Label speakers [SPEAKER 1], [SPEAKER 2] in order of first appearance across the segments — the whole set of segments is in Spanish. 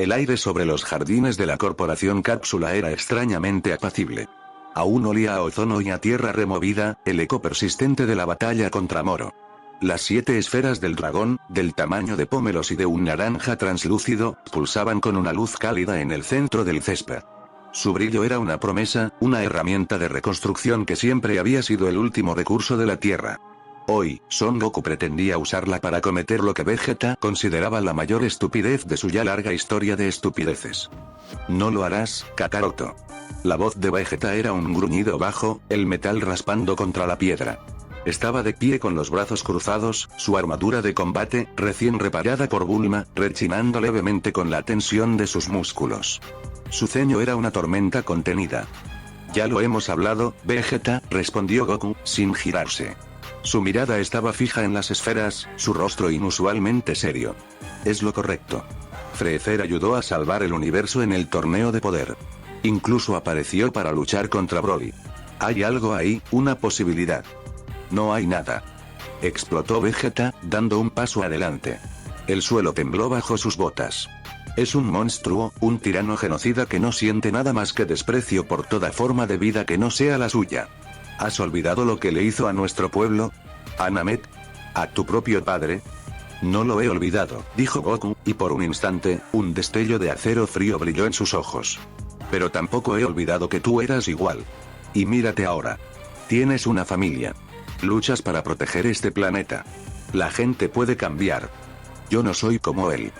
[SPEAKER 1] El aire sobre los jardines de la corporación Cápsula era extrañamente apacible. Aún olía a ozono y a tierra removida, el eco persistente de la batalla contra Moro. Las 7 esferas del dragón, del tamaño de pómelos y de un naranja translúcido, pulsaban con una luz cálida en el centro del césped. Su brillo era una promesa, una herramienta de reconstrucción que siempre había sido el último recurso de la Tierra. Hoy, Son Goku pretendía usarla para cometer lo que Vegeta consideraba la mayor estupidez de su ya larga historia de estupideces. No lo harás, Kakaroto. La voz de Vegeta era un gruñido bajo, el metal raspando contra la piedra. Estaba de pie con los brazos cruzados, su armadura de combate, recién reparada por Bulma, rechinando levemente con la tensión de sus músculos. Su ceño era una tormenta contenida. Ya lo hemos hablado, Vegeta, respondió Goku, sin girarse. Su mirada estaba fija en las esferas, su rostro inusualmente serio. Es lo correcto. Freezer ayudó a salvar el universo en el torneo de poder. Incluso apareció para luchar contra Broly. Hay algo ahí, una posibilidad. No hay nada. Explotó Vegeta, dando un paso adelante. El suelo tembló bajo sus botas. Es un monstruo, un tirano genocida que no siente nada más que desprecio por toda forma de vida que no sea la suya. ¿Has olvidado lo que le hizo a nuestro pueblo? ¿A Namek? ¿A tu propio padre? No lo he olvidado, dijo Goku, y por un instante, un destello de acero frío brilló en sus ojos. Pero tampoco he olvidado que tú eras igual. Y mírate ahora. Tienes una familia. Luchas para proteger este planeta. La gente puede cambiar. Yo no soy como él.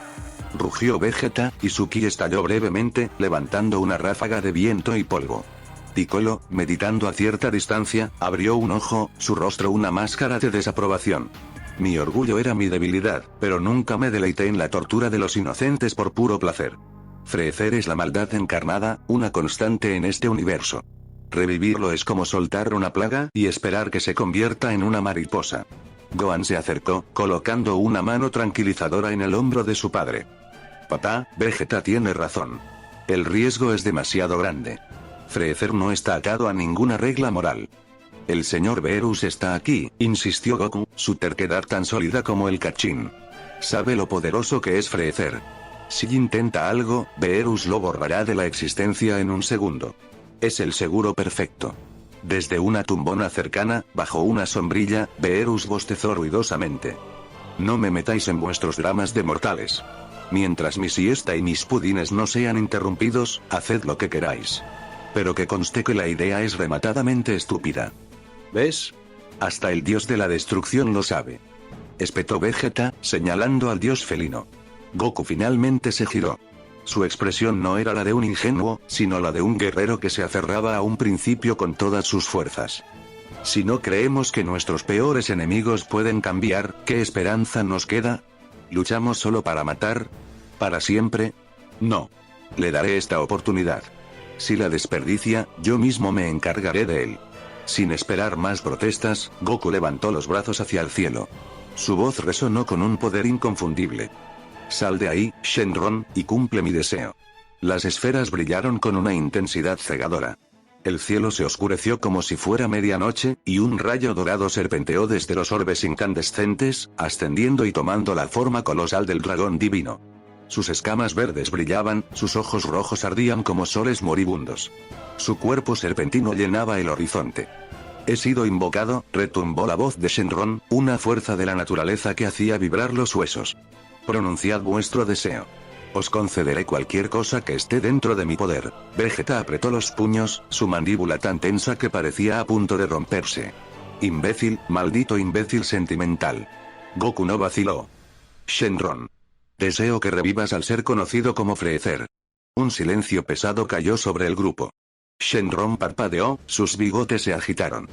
[SPEAKER 1] Rugió Vegeta, y su ki estalló brevemente, levantando una ráfaga de viento y polvo. Piccolo, meditando a cierta distancia, abrió un ojo, su rostro una máscara de desaprobación. Mi orgullo era mi debilidad, pero nunca me deleité en la tortura de los inocentes por puro placer. Freezer es la maldad encarnada, una constante en este universo. Revivirlo es como soltar una plaga y esperar que se convierta en una mariposa. Gohan se acercó, colocando una mano tranquilizadora en el hombro de su padre. Papá, Vegeta tiene razón. El riesgo es demasiado grande. Freezer no está atado a ninguna regla moral. El señor Beerus está aquí, insistió Goku, su terquedad tan sólida como el cachín. Sabe lo poderoso que es Freezer. Si intenta algo, Beerus lo borrará de la existencia en un segundo. Es el seguro perfecto. Desde una tumbona cercana, bajo una sombrilla, Beerus bostezó ruidosamente. No me metáis en vuestros dramas de mortales. Mientras mi siesta y mis pudines no sean interrumpidos, haced lo que queráis. Pero que conste que la idea es rematadamente estúpida. ¿Ves? Hasta el dios de la destrucción lo sabe. Espetó Vegeta, señalando al dios felino. Goku finalmente se giró. Su expresión no era la de un ingenuo, sino la de un guerrero que se aferraba a un principio con todas sus fuerzas. Si no creemos que nuestros peores enemigos pueden cambiar, ¿qué esperanza nos queda? ¿Luchamos solo para matar? ¿Para siempre? No. Le daré esta oportunidad. Si la desperdicia, yo mismo me encargaré de él. Sin esperar más protestas, Goku levantó los brazos hacia el cielo. Su voz resonó con un poder inconfundible. Sal de ahí, Shenron, y cumple mi deseo. Las esferas brillaron con una intensidad cegadora. El cielo se oscureció como si fuera medianoche, y un rayo dorado serpenteó desde los orbes incandescentes, ascendiendo y tomando la forma colosal del dragón divino. Sus escamas verdes brillaban, sus ojos rojos ardían como soles moribundos. Su cuerpo serpentino llenaba el horizonte. He sido invocado, retumbó la voz de Shenron, una fuerza de la naturaleza que hacía vibrar los huesos. Pronunciad vuestro deseo. Os concederé cualquier cosa que esté dentro de mi poder. Vegeta apretó los puños, su mandíbula tan tensa que parecía a punto de romperse. Imbécil, maldito imbécil sentimental. Goku no vaciló. Shenron. Deseo que revivas al ser conocido como Freezer. Un silencio pesado cayó sobre el grupo. Shenron parpadeó, sus bigotes se agitaron.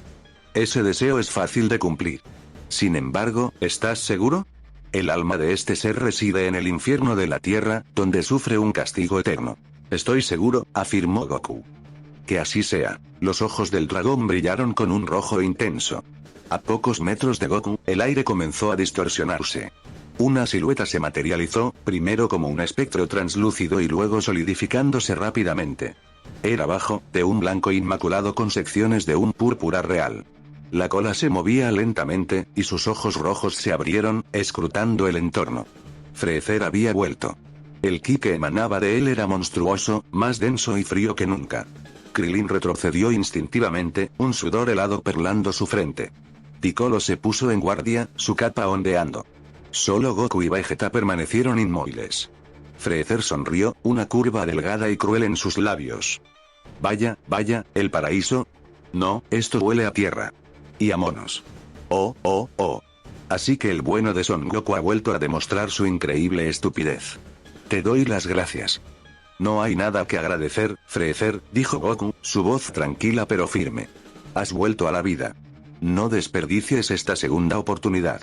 [SPEAKER 1] Ese deseo es fácil de cumplir. Sin embargo, ¿estás seguro? El alma de este ser reside en el infierno de la tierra, donde sufre un castigo eterno. Estoy seguro, afirmó Goku. Que así sea. Los ojos del dragón brillaron con un rojo intenso. A pocos metros de Goku, el aire comenzó a distorsionarse. Una silueta se materializó, primero como un espectro translúcido y luego solidificándose rápidamente. Era bajo, de un blanco inmaculado con secciones de un púrpura real. La cola se movía lentamente, y sus ojos rojos se abrieron, escrutando el entorno. Freezer había vuelto. El ki que emanaba de él era monstruoso, más denso y frío que nunca. Krillin retrocedió instintivamente, un sudor helado perlando su frente. Piccolo se puso en guardia, su capa ondeando. Solo Goku y Vegeta permanecieron inmóviles. Freezer sonrió, una curva delgada y cruel en sus labios. Vaya, vaya, ¿el paraíso? No, esto huele a tierra. Y a monos. Oh, oh, oh. Así que el bueno de Son Goku ha vuelto a demostrar su increíble estupidez. Te doy las gracias. No hay nada que agradecer, Freezer, dijo Goku, su voz tranquila pero firme. Has vuelto a la vida. No desperdicies esta segunda oportunidad.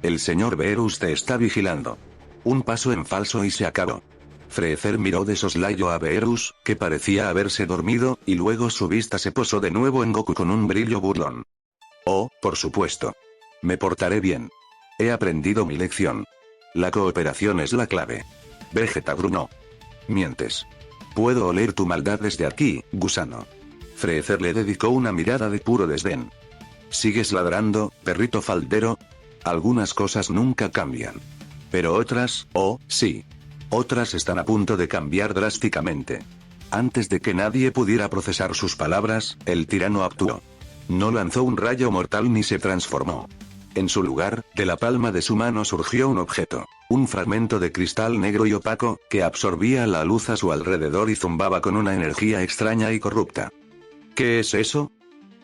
[SPEAKER 1] El señor Beerus te está vigilando. Un paso en falso y se acabó. Freezer miró de soslayo a Beerus, que parecía haberse dormido, y luego su vista se posó de nuevo en Goku con un brillo burlón. Oh, por supuesto. Me portaré bien. He aprendido mi lección. La cooperación es la clave. Vegeta gruñó. Mientes. Puedo oler tu maldad desde aquí, gusano. Freezer le dedicó una mirada de puro desdén. ¿Sigues ladrando, perrito faldero? Algunas cosas nunca cambian. Pero otras, oh, sí. Otras están a punto de cambiar drásticamente. Antes de que nadie pudiera procesar sus palabras, el tirano actuó. No lanzó un rayo mortal ni se transformó. En su lugar, de la palma de su mano surgió un objeto. Un fragmento de cristal negro y opaco, que absorbía la luz a su alrededor y zumbaba con una energía extraña y corrupta. ¿Qué es eso?,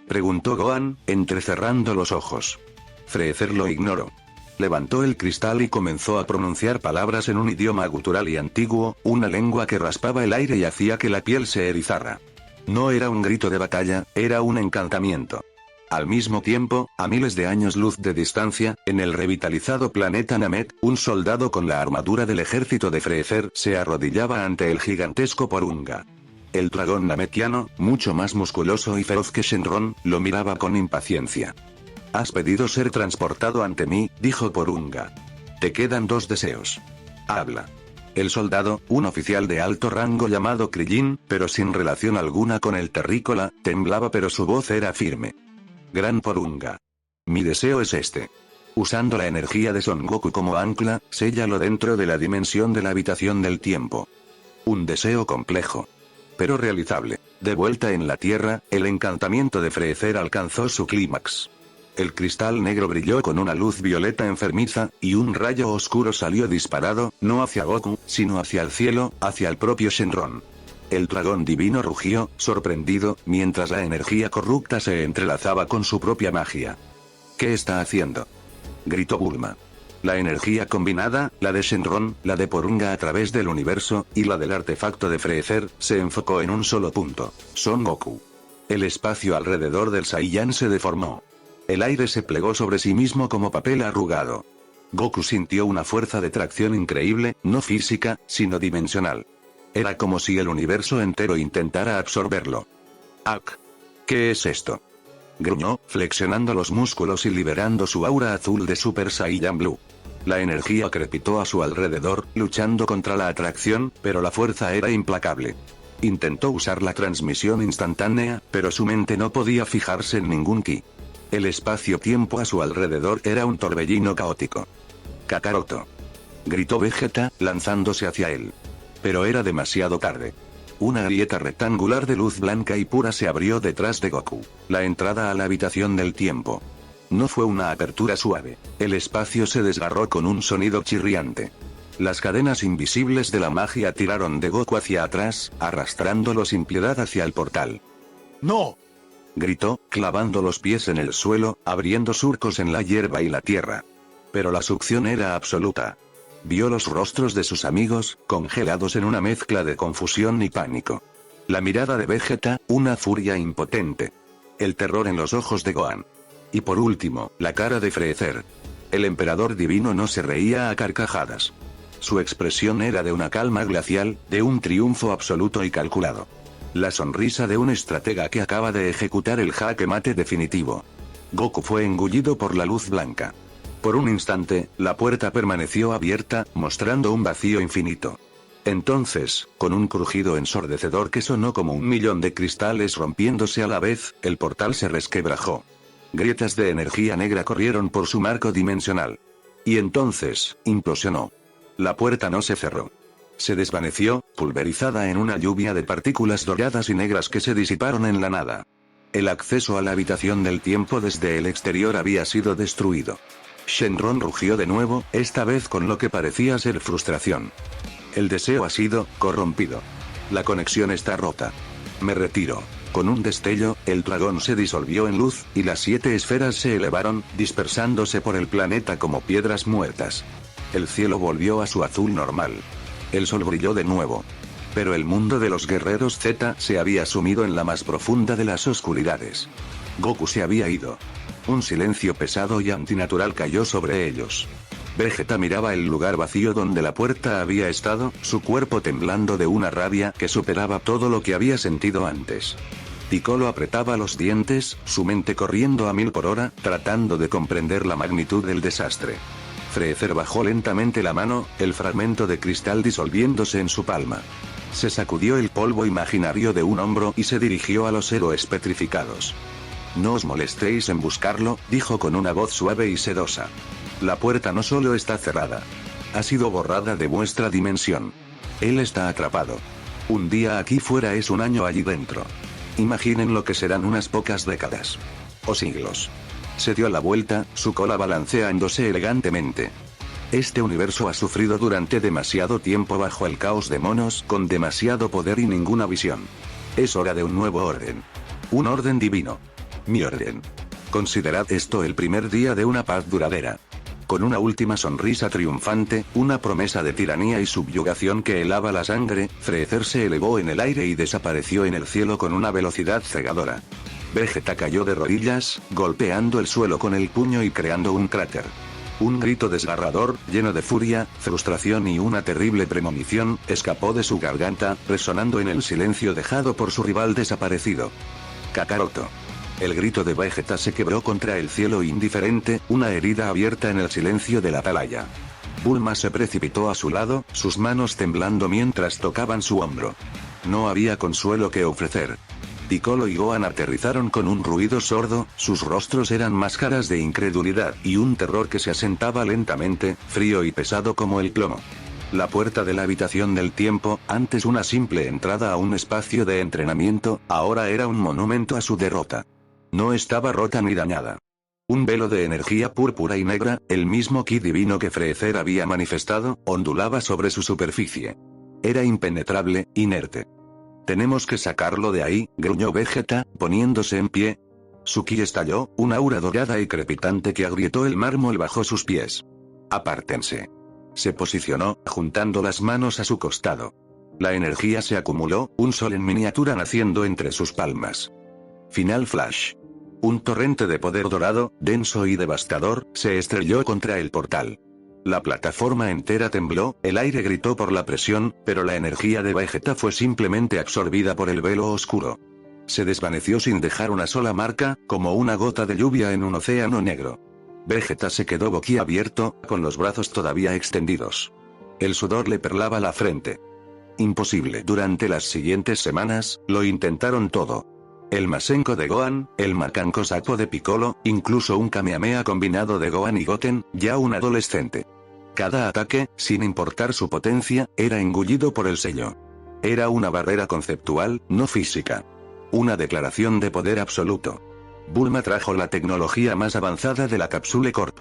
[SPEAKER 1] preguntó Gohan, entrecerrando los ojos. Freezer lo ignoró. Levantó el cristal y comenzó a pronunciar palabras en un idioma gutural y antiguo, una lengua que raspaba el aire y hacía que la piel se erizara. No era un grito de batalla, era un encantamiento. Al mismo tiempo, a miles de años luz de distancia, en el revitalizado planeta Namek, un soldado con la armadura del ejército de Freezer se arrodillaba ante el gigantesco Porunga. El dragón namekiano, mucho más musculoso y feroz que Shenron, lo miraba con impaciencia. Has pedido ser transportado ante mí, dijo Porunga. Te quedan 2 deseos. Habla. El soldado, un oficial de alto rango llamado Krillin, pero sin relación alguna con el terrícola, temblaba pero su voz era firme. Gran Porunga. Mi deseo es este. Usando la energía de Son Goku como ancla, séllalo dentro de la dimensión de la habitación del tiempo. Un deseo complejo, pero realizable. De vuelta en la Tierra, el encantamiento de Freezer alcanzó su clímax. El cristal negro brilló con una luz violeta enfermiza, y un rayo oscuro salió disparado, no hacia Goku, sino hacia el cielo, hacia el propio Shenron. El dragón divino rugió, sorprendido, mientras la energía corrupta se entrelazaba con su propia magia. ¿Qué está haciendo?, gritó Bulma. La energía combinada, la de Shenron, la de Porunga a través del universo, y la del artefacto de Freezer, se enfocó en un solo punto: Son Goku. El espacio alrededor del Saiyan se deformó. El aire se plegó sobre sí mismo como papel arrugado. Goku sintió una fuerza de tracción increíble, no física, sino dimensional. Era como si el universo entero intentara absorberlo. ¡Ak! ¿Qué es esto?, gruñó, flexionando los músculos y liberando su aura azul de Super Saiyan Blue. La energía crepitó a su alrededor, luchando contra la atracción, pero la fuerza era implacable. Intentó usar la transmisión instantánea, pero su mente no podía fijarse en ningún ki. El espacio-tiempo a su alrededor era un torbellino caótico. ¡Kakaroto!, gritó Vegeta, lanzándose hacia él. Pero era demasiado tarde. Una grieta rectangular de luz blanca y pura se abrió detrás de Goku. La entrada a la habitación del tiempo. No fue una apertura suave. El espacio se desgarró con un sonido chirriante. Las cadenas invisibles de la magia tiraron de Goku hacia atrás, arrastrándolo sin piedad hacia el portal.
[SPEAKER 2] ¡No!,
[SPEAKER 1] gritó, clavando los pies en el suelo, abriendo surcos en la hierba y la tierra. Pero la succión era absoluta. Vio los rostros de sus amigos, congelados en una mezcla de confusión y pánico. La mirada de Vegeta, una furia impotente. El terror en los ojos de Gohan. Y por último, la cara de Freezer. El emperador divino no se reía a carcajadas. Su expresión era de una calma glacial, de un triunfo absoluto y calculado. La sonrisa de un estratega que acaba de ejecutar el jaque mate definitivo. Goku fue engullido por la luz blanca. Por un instante, la puerta permaneció abierta, mostrando un vacío infinito. Entonces, con un crujido ensordecedor que sonó como 1.000.000 de cristales rompiéndose a la vez, el portal se resquebrajó. Grietas de energía negra corrieron por su marco dimensional. Y entonces, implosionó. La puerta no se cerró. Se desvaneció, pulverizada en una lluvia de partículas doradas y negras que se disiparon en la nada. El acceso a la habitación del tiempo desde el exterior había sido destruido. Shenron rugió de nuevo, esta vez con lo que parecía ser frustración. El deseo ha sido corrompido. La conexión está rota. Me retiro. Con un destello, el dragón se disolvió en luz, y las 7 esferas se elevaron, dispersándose por el planeta como piedras muertas. El cielo volvió a su azul normal. El sol brilló de nuevo. Pero el mundo de los guerreros Z se había sumido en la más profunda de las oscuridades. Goku se había ido. Un silencio pesado y antinatural cayó sobre ellos. Vegeta miraba el lugar vacío donde la puerta había estado, su cuerpo temblando de una rabia que superaba todo lo que había sentido antes. Piccolo apretaba los dientes, su mente corriendo a 1000 por hora, tratando de comprender la magnitud del desastre. Freezer bajó lentamente la mano, el fragmento de cristal disolviéndose en su palma. Se sacudió el polvo imaginario de un hombro y se dirigió a los héroes petrificados. No os molestéis en buscarlo, dijo con una voz suave y sedosa. La puerta no solo está cerrada. Ha sido borrada de vuestra dimensión. Él está atrapado. Un día aquí fuera es un año allí dentro. Imaginen lo que serán unas pocas décadas. O siglos. Se dio la vuelta, su cola balanceándose elegantemente. Este universo ha sufrido durante demasiado tiempo bajo el caos de monos con demasiado poder y ninguna visión. Es hora de un nuevo orden. Un orden divino. Mi orden. Considerad esto el primer día de una paz duradera. Con una última sonrisa triunfante, una promesa de tiranía y subyugación que helaba la sangre, Freezer se elevó en el aire y desapareció en el cielo con una velocidad cegadora. Vegeta cayó de rodillas, golpeando el suelo con el puño y creando un cráter. Un grito desgarrador, lleno de furia, frustración y una terrible premonición, escapó de su garganta, resonando en el silencio dejado por su rival desaparecido. Kakaroto. El grito de Vegeta se quebró contra el cielo indiferente, una herida abierta en el silencio de la atalaya. Bulma se precipitó a su lado, sus manos temblando mientras tocaban su hombro. No había consuelo que ofrecer. Piccolo y Gohan aterrizaron con un ruido sordo, sus rostros eran máscaras de incredulidad y un terror que se asentaba lentamente, frío y pesado como el plomo. La puerta de la habitación del tiempo, antes una simple entrada a un espacio de entrenamiento, ahora era un monumento a su derrota. No estaba rota ni dañada. Un velo de energía púrpura y negra, el mismo ki divino que Freezer había manifestado, ondulaba sobre su superficie. Era impenetrable, inerte. Tenemos que sacarlo de ahí, gruñó Vegeta, poniéndose en pie. Su ki estalló, una aura dorada y crepitante que agrietó el mármol bajo sus pies. Apártense. Se posicionó, juntando las manos a su costado. La energía se acumuló, un sol en miniatura naciendo entre sus palmas. Final flash. Un torrente de poder dorado, denso y devastador, se estrelló contra el portal. La plataforma entera tembló, el aire gritó por la presión, pero la energía de Vegeta fue simplemente absorbida por el velo oscuro. Se desvaneció sin dejar una sola marca, como una gota de lluvia en un océano negro. Vegeta se quedó boquiabierto, con los brazos todavía extendidos. El sudor le perlaba la frente. Imposible. Durante las siguientes semanas, lo intentaron todo. El Masenko de Gohan, el Macanco Sapo de Piccolo, incluso un Kamehameha combinado de Gohan y Goten, ya un adolescente. Cada ataque, sin importar su potencia, era engullido por el sello. Era una barrera conceptual, no física. Una declaración de poder absoluto. Bulma trajo la tecnología más avanzada de la Capsule Corp.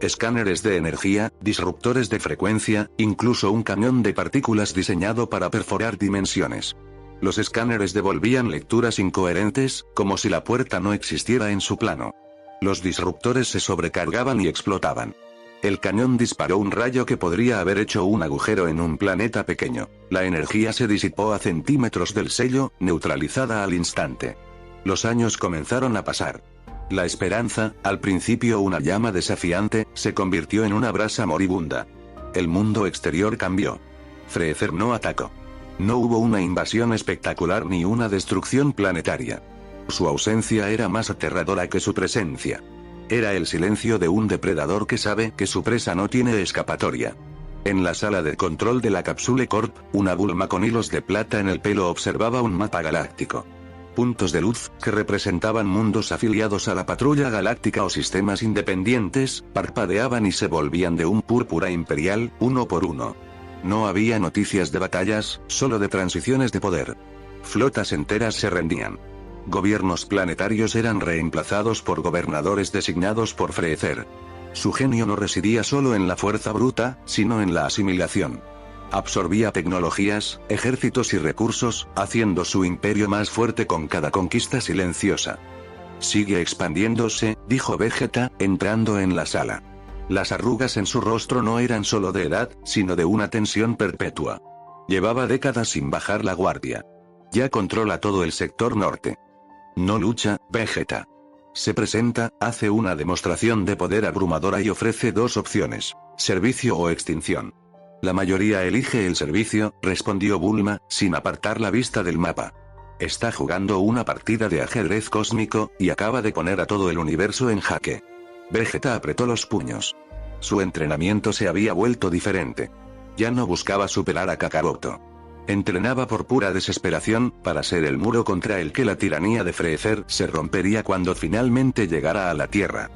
[SPEAKER 1] Escáneres de energía, disruptores de frecuencia, incluso un camión de partículas diseñado para perforar dimensiones. Los escáneres devolvían lecturas incoherentes, como si la puerta no existiera en su plano. Los disruptores se sobrecargaban y explotaban. El cañón disparó un rayo que podría haber hecho un agujero en un planeta pequeño. La energía se disipó a centímetros del sello, neutralizada al instante. Los años comenzaron a pasar. La esperanza, al principio una llama desafiante, se convirtió en una brasa moribunda. El mundo exterior cambió. Freezer no atacó. No hubo una invasión espectacular ni una destrucción planetaria. Su ausencia era más aterradora que su presencia. Era el silencio de un depredador que sabe que su presa no tiene escapatoria. En la sala de control de la Capsule Corp, una Bulma con hilos de plata en el pelo observaba un mapa galáctico. Puntos de luz, que representaban mundos afiliados a la patrulla galáctica o sistemas independientes, parpadeaban y se volvían de un púrpura imperial, uno por uno. No había noticias de batallas, solo de transiciones de poder. Flotas enteras se rendían. Gobiernos planetarios eran reemplazados por gobernadores designados por Freezer. Su genio no residía solo en la fuerza bruta, sino en la asimilación. Absorbía tecnologías, ejércitos y recursos, haciendo su imperio más fuerte con cada conquista silenciosa. Sigue expandiéndose, dijo Vegeta, entrando en la sala. Las arrugas en su rostro no eran solo de edad, sino de una tensión perpetua. Llevaba décadas sin bajar la guardia. Ya controla todo el sector norte. No lucha, Vegeta. Se presenta, hace una demostración de poder abrumadora y ofrece dos opciones: servicio o extinción. La mayoría elige el servicio, respondió Bulma, sin apartar la vista del mapa. Está jugando una partida de ajedrez cósmico, y acaba de poner a todo el universo en jaque. Vegeta apretó los puños. Su entrenamiento se había vuelto diferente. Ya no buscaba superar a Kakaroto. Entrenaba por pura desesperación, para ser el muro contra el que la tiranía de Freezer se rompería cuando finalmente llegara a la Tierra.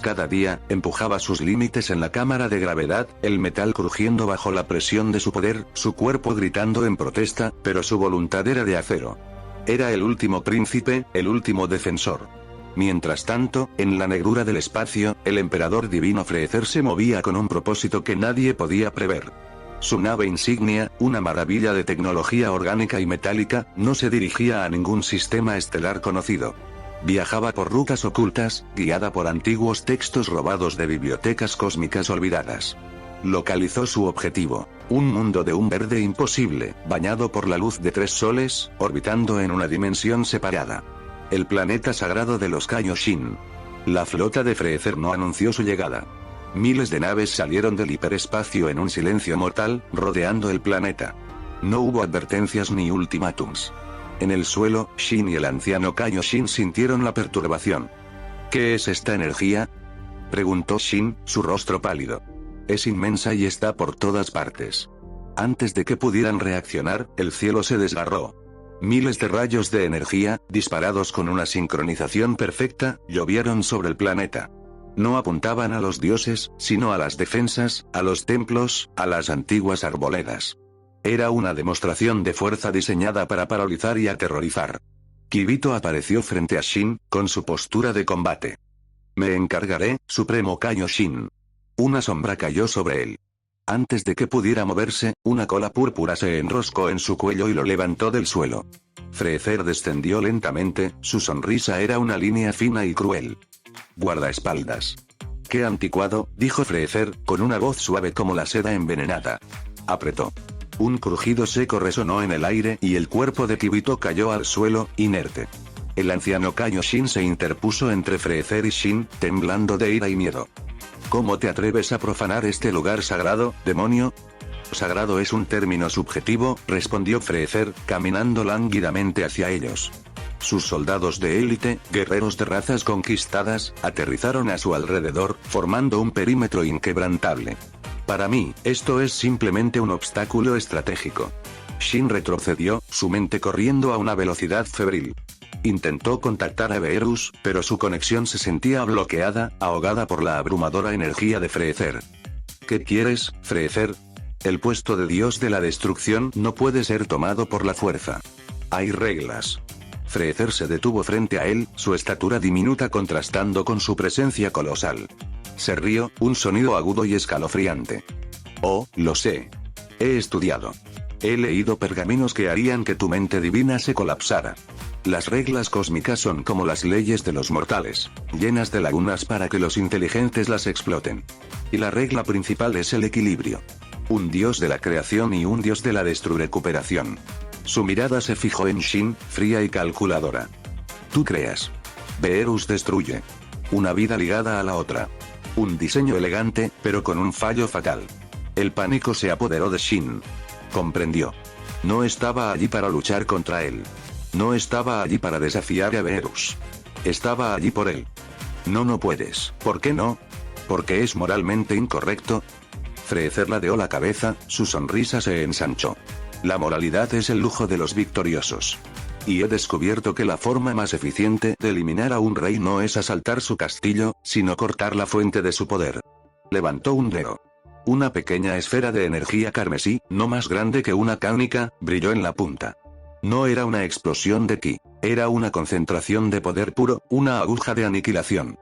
[SPEAKER 1] Cada día, empujaba sus límites en la cámara de gravedad, el metal crujiendo bajo la presión de su poder, su cuerpo gritando en protesta, pero su voluntad era de acero. Era el último príncipe, el último defensor. Mientras tanto, en la negrura del espacio, el emperador divino Freezer se movía con un propósito que nadie podía prever. Su nave insignia, una maravilla de tecnología orgánica y metálica, no se dirigía a ningún sistema estelar conocido. Viajaba por rutas ocultas, guiada por antiguos textos robados de bibliotecas cósmicas olvidadas. Localizó su objetivo: un mundo de un verde imposible, bañado por la luz de 3 soles, orbitando en una dimensión separada. El planeta sagrado de los Kaioshin. La flota de Freezer no anunció su llegada. Miles de naves salieron del hiperespacio en un silencio mortal, rodeando el planeta. No hubo advertencias ni ultimátums. En el suelo, Shin y el anciano Kaioshin sintieron la perturbación. ¿Qué es esta energía?, preguntó Shin, su rostro pálido. Es inmensa y está por todas partes. Antes de que pudieran reaccionar, el cielo se desgarró. Miles de rayos de energía, disparados con una sincronización perfecta, llovieron sobre el planeta. No apuntaban a los dioses, sino a las defensas, a los templos, a las antiguas arboledas. Era una demostración de fuerza diseñada para paralizar y aterrorizar. Kibito apareció frente a Shin, con su postura de combate. Me encargaré, Supremo Kaioshin. Una sombra cayó sobre él. Antes de que pudiera moverse, una cola púrpura se enroscó en su cuello y lo levantó del suelo. Freezer descendió lentamente, su sonrisa era una línea fina y cruel. Guardaespaldas. Qué anticuado, dijo Freezer, con una voz suave como la seda envenenada. Apretó. Un crujido seco resonó en el aire y el cuerpo de Kibito cayó al suelo, inerte. El anciano Kaioshin se interpuso entre Freezer y Shin, temblando de ira y miedo. ¿Cómo te atreves a profanar este lugar sagrado, demonio? Sagrado es un término subjetivo, respondió Freezer, caminando lánguidamente hacia ellos. Sus soldados de élite, guerreros de razas conquistadas, aterrizaron a su alrededor, formando un perímetro inquebrantable. Para mí, esto es simplemente un obstáculo estratégico. Shin retrocedió, su mente corriendo a una velocidad febril. Intentó contactar a Beerus, pero su conexión se sentía bloqueada, ahogada por la abrumadora energía de Freezer. ¿Qué quieres, Freezer? El puesto de dios de la destrucción no puede ser tomado por la fuerza. Hay reglas. Freezer se detuvo frente a él, su estatura diminuta contrastando con su presencia colosal. Se rió, un sonido agudo y escalofriante. Oh, lo sé. He estudiado. He leído pergaminos que harían que tu mente divina se colapsara. Las reglas cósmicas son como las leyes de los mortales, llenas de lagunas para que los inteligentes las exploten. Y la regla principal es el equilibrio. Un dios de la creación y un dios de la recuperación. Su mirada se fijó en Shin, fría y calculadora. Tú creas. Beerus destruye. Una vida ligada a la otra. Un diseño elegante, pero con un fallo fatal. El pánico se apoderó de Shin. Comprendió. No estaba allí para luchar contra él. No estaba allí para desafiar a Beerus. Estaba allí por él. No puedes. ¿Por qué no? ¿Porque es moralmente incorrecto? Freezer ladeó la cabeza, su sonrisa se ensanchó. La moralidad es el lujo de los victoriosos. Y he descubierto que la forma más eficiente de eliminar a un rey no es asaltar su castillo, sino cortar la fuente de su poder. Levantó un dedo. Una pequeña esfera de energía carmesí, no más grande que una canica, brilló en la punta. No era una explosión de ki, era una concentración de poder puro, una aguja de aniquilación.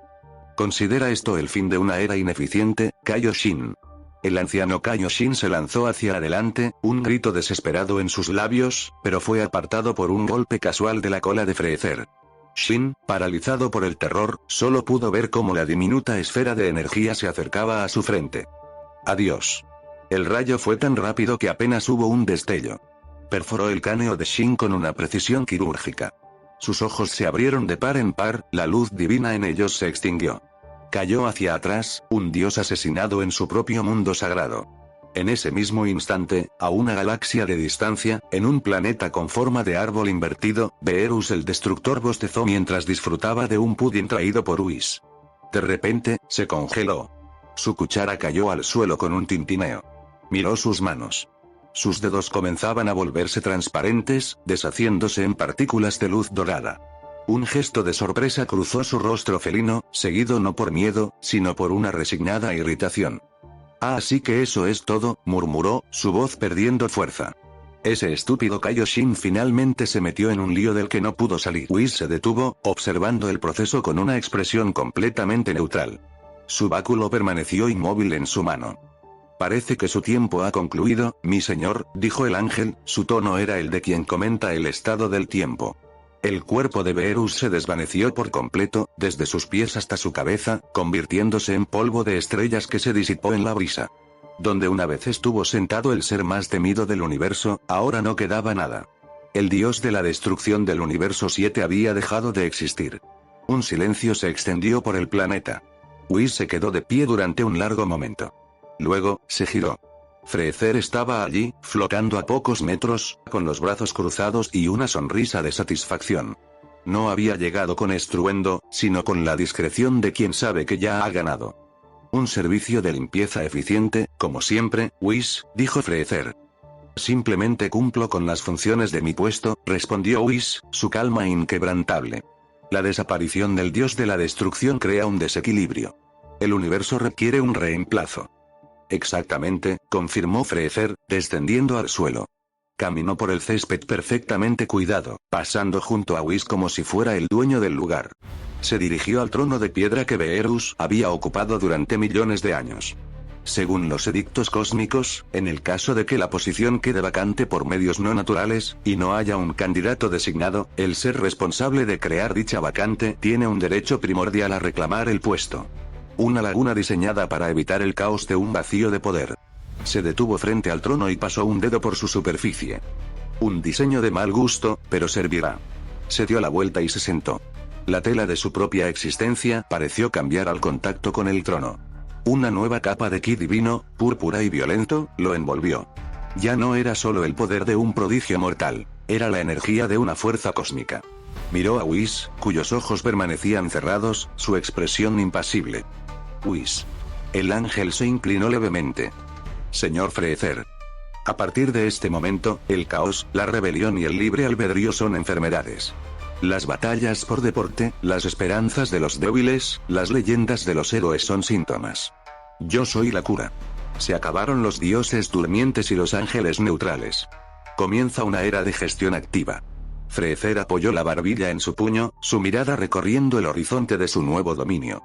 [SPEAKER 1] Considera esto el fin de una era ineficiente, Kaioshin. El anciano Kaioshin se lanzó hacia adelante, un grito desesperado en sus labios, pero fue apartado por un golpe casual de la cola de Freezer. Shin, paralizado por el terror, solo pudo ver cómo la diminuta esfera de energía se acercaba a su frente. Adiós. El rayo fue tan rápido que apenas hubo un destello. Perforó el cráneo de Shin con una precisión quirúrgica. Sus ojos se abrieron de par en par, la luz divina en ellos se extinguió. Cayó hacia atrás, un dios asesinado en su propio mundo sagrado. En ese mismo instante, a una galaxia de distancia, en un planeta con forma de árbol invertido, Beerus el Destructor bostezó mientras disfrutaba de un pudín traído por Whis. De repente, se congeló. Su cuchara cayó al suelo con un tintineo. Miró sus manos. Sus dedos comenzaban a volverse transparentes, deshaciéndose en partículas de luz dorada. Un gesto de sorpresa cruzó su rostro felino, seguido no por miedo, sino por una resignada irritación. «Ah, así que eso es todo», murmuró, su voz perdiendo fuerza. Ese estúpido Kaioshin finalmente se metió en un lío del que no pudo salir. Whis se detuvo, observando el proceso con una expresión completamente neutral. Su báculo permaneció inmóvil en su mano. «Parece que su tiempo ha concluido, mi señor», dijo el ángel, su tono era el de quien comenta el estado del tiempo. El cuerpo de Beerus se desvaneció por completo, desde sus pies hasta su cabeza, convirtiéndose en polvo de estrellas que se disipó en la brisa. Donde una vez estuvo sentado el ser más temido del universo, ahora no quedaba nada. El dios de la destrucción del universo 7 había dejado de existir. Un silencio se extendió por el planeta. Whis se quedó de pie durante un largo momento. Luego, se giró. Freezer estaba allí, flotando a pocos metros, con los brazos cruzados y una sonrisa de satisfacción. No había llegado con estruendo, sino con la discreción de quien sabe que ya ha ganado. Un servicio de limpieza eficiente, como siempre, Whis, dijo Freezer. Simplemente cumplo con las funciones de mi puesto, respondió Whis, su calma inquebrantable. La desaparición del dios de la destrucción crea un desequilibrio. El universo requiere un reemplazo. Exactamente, confirmó Freezer, descendiendo al suelo. Caminó por el césped perfectamente cuidado, pasando junto a Whis como si fuera el dueño del lugar. Se dirigió al trono de piedra que Beerus había ocupado durante millones de años. Según los edictos cósmicos, en el caso de que la posición quede vacante por medios no naturales, y no haya un candidato designado, el ser responsable de crear dicha vacante tiene un derecho primordial a reclamar el puesto. Una laguna diseñada para evitar el caos de un vacío de poder. Se detuvo frente al trono y pasó un dedo por su superficie. Un diseño de mal gusto, pero servirá. Se dio la vuelta y se sentó. La tela de su propia existencia pareció cambiar al contacto con el trono. Una nueva capa de ki divino, púrpura y violento, lo envolvió. Ya no era solo el poder de un prodigio mortal, era la energía de una fuerza cósmica. Miró a Whis, cuyos ojos permanecían cerrados, su expresión impasible. Whis. El ángel se inclinó levemente. Señor Freezer. A partir de este momento, el caos, la rebelión y el libre albedrío son enfermedades. Las batallas por deporte, las esperanzas de los débiles, las leyendas de los héroes son síntomas. Yo soy la cura. Se acabaron los dioses durmientes y los ángeles neutrales. Comienza una era de gestión activa. Freezer apoyó la barbilla en su puño, su mirada recorriendo el horizonte de su nuevo dominio.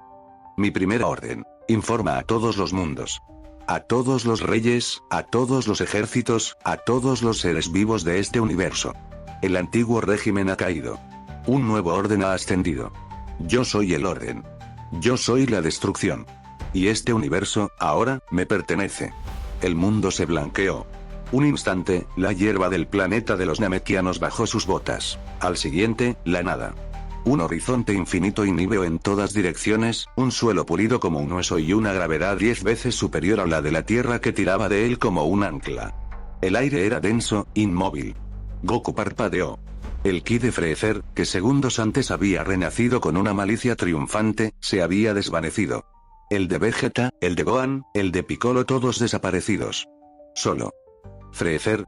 [SPEAKER 1] Mi primera orden. Informa a todos los mundos. A todos los reyes, a todos los ejércitos, a todos los seres vivos de este universo. El antiguo régimen ha caído. Un nuevo orden ha ascendido. Yo soy el orden. Yo soy la destrucción. Y este universo, ahora, me pertenece. El mundo se blanqueó. Un instante, la hierba del planeta de los Namekianos bajó sus botas. Al siguiente, la nada. Un horizonte infinito y níveo en todas direcciones, un suelo pulido como un hueso y una gravedad 10 veces superior a la de la Tierra que tiraba de él como un ancla. El aire era denso, inmóvil. Goku parpadeó. El ki de Freezer, que segundos antes había renacido con una malicia triunfante, se había desvanecido. El de Vegeta, el de Gohan, el de Piccolo, todos desaparecidos. Solo Freezer.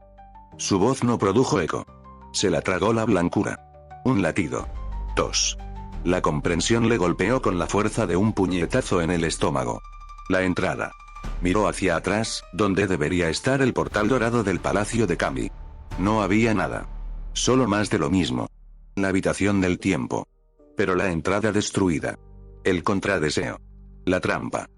[SPEAKER 1] Su voz no produjo eco. Se la tragó la blancura. Un latido. Tos. La comprensión le golpeó con la fuerza de un puñetazo en el estómago. La entrada. Miró hacia atrás, donde debería estar el portal dorado del Palacio de Kami. No había nada. Solo más de lo mismo. La habitación del tiempo. Pero la entrada destruida. El contradeseo. La trampa.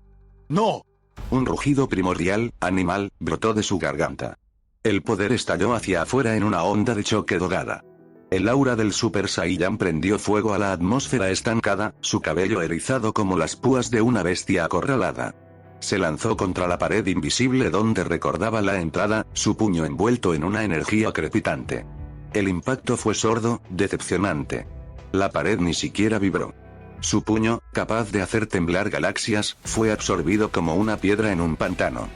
[SPEAKER 2] ¡No!
[SPEAKER 1] Un rugido primordial, animal, brotó de su garganta. El poder estalló hacia afuera en una onda de choque dorada. El aura del Super Saiyan prendió fuego a la atmósfera estancada, su cabello erizado como las púas de una bestia acorralada. Se lanzó contra la pared invisible donde recordaba la entrada, su puño envuelto en una energía crepitante. El impacto fue sordo, decepcionante. La pared ni siquiera vibró. Su puño, capaz de hacer temblar galaxias, fue absorbido como una piedra en un pantano.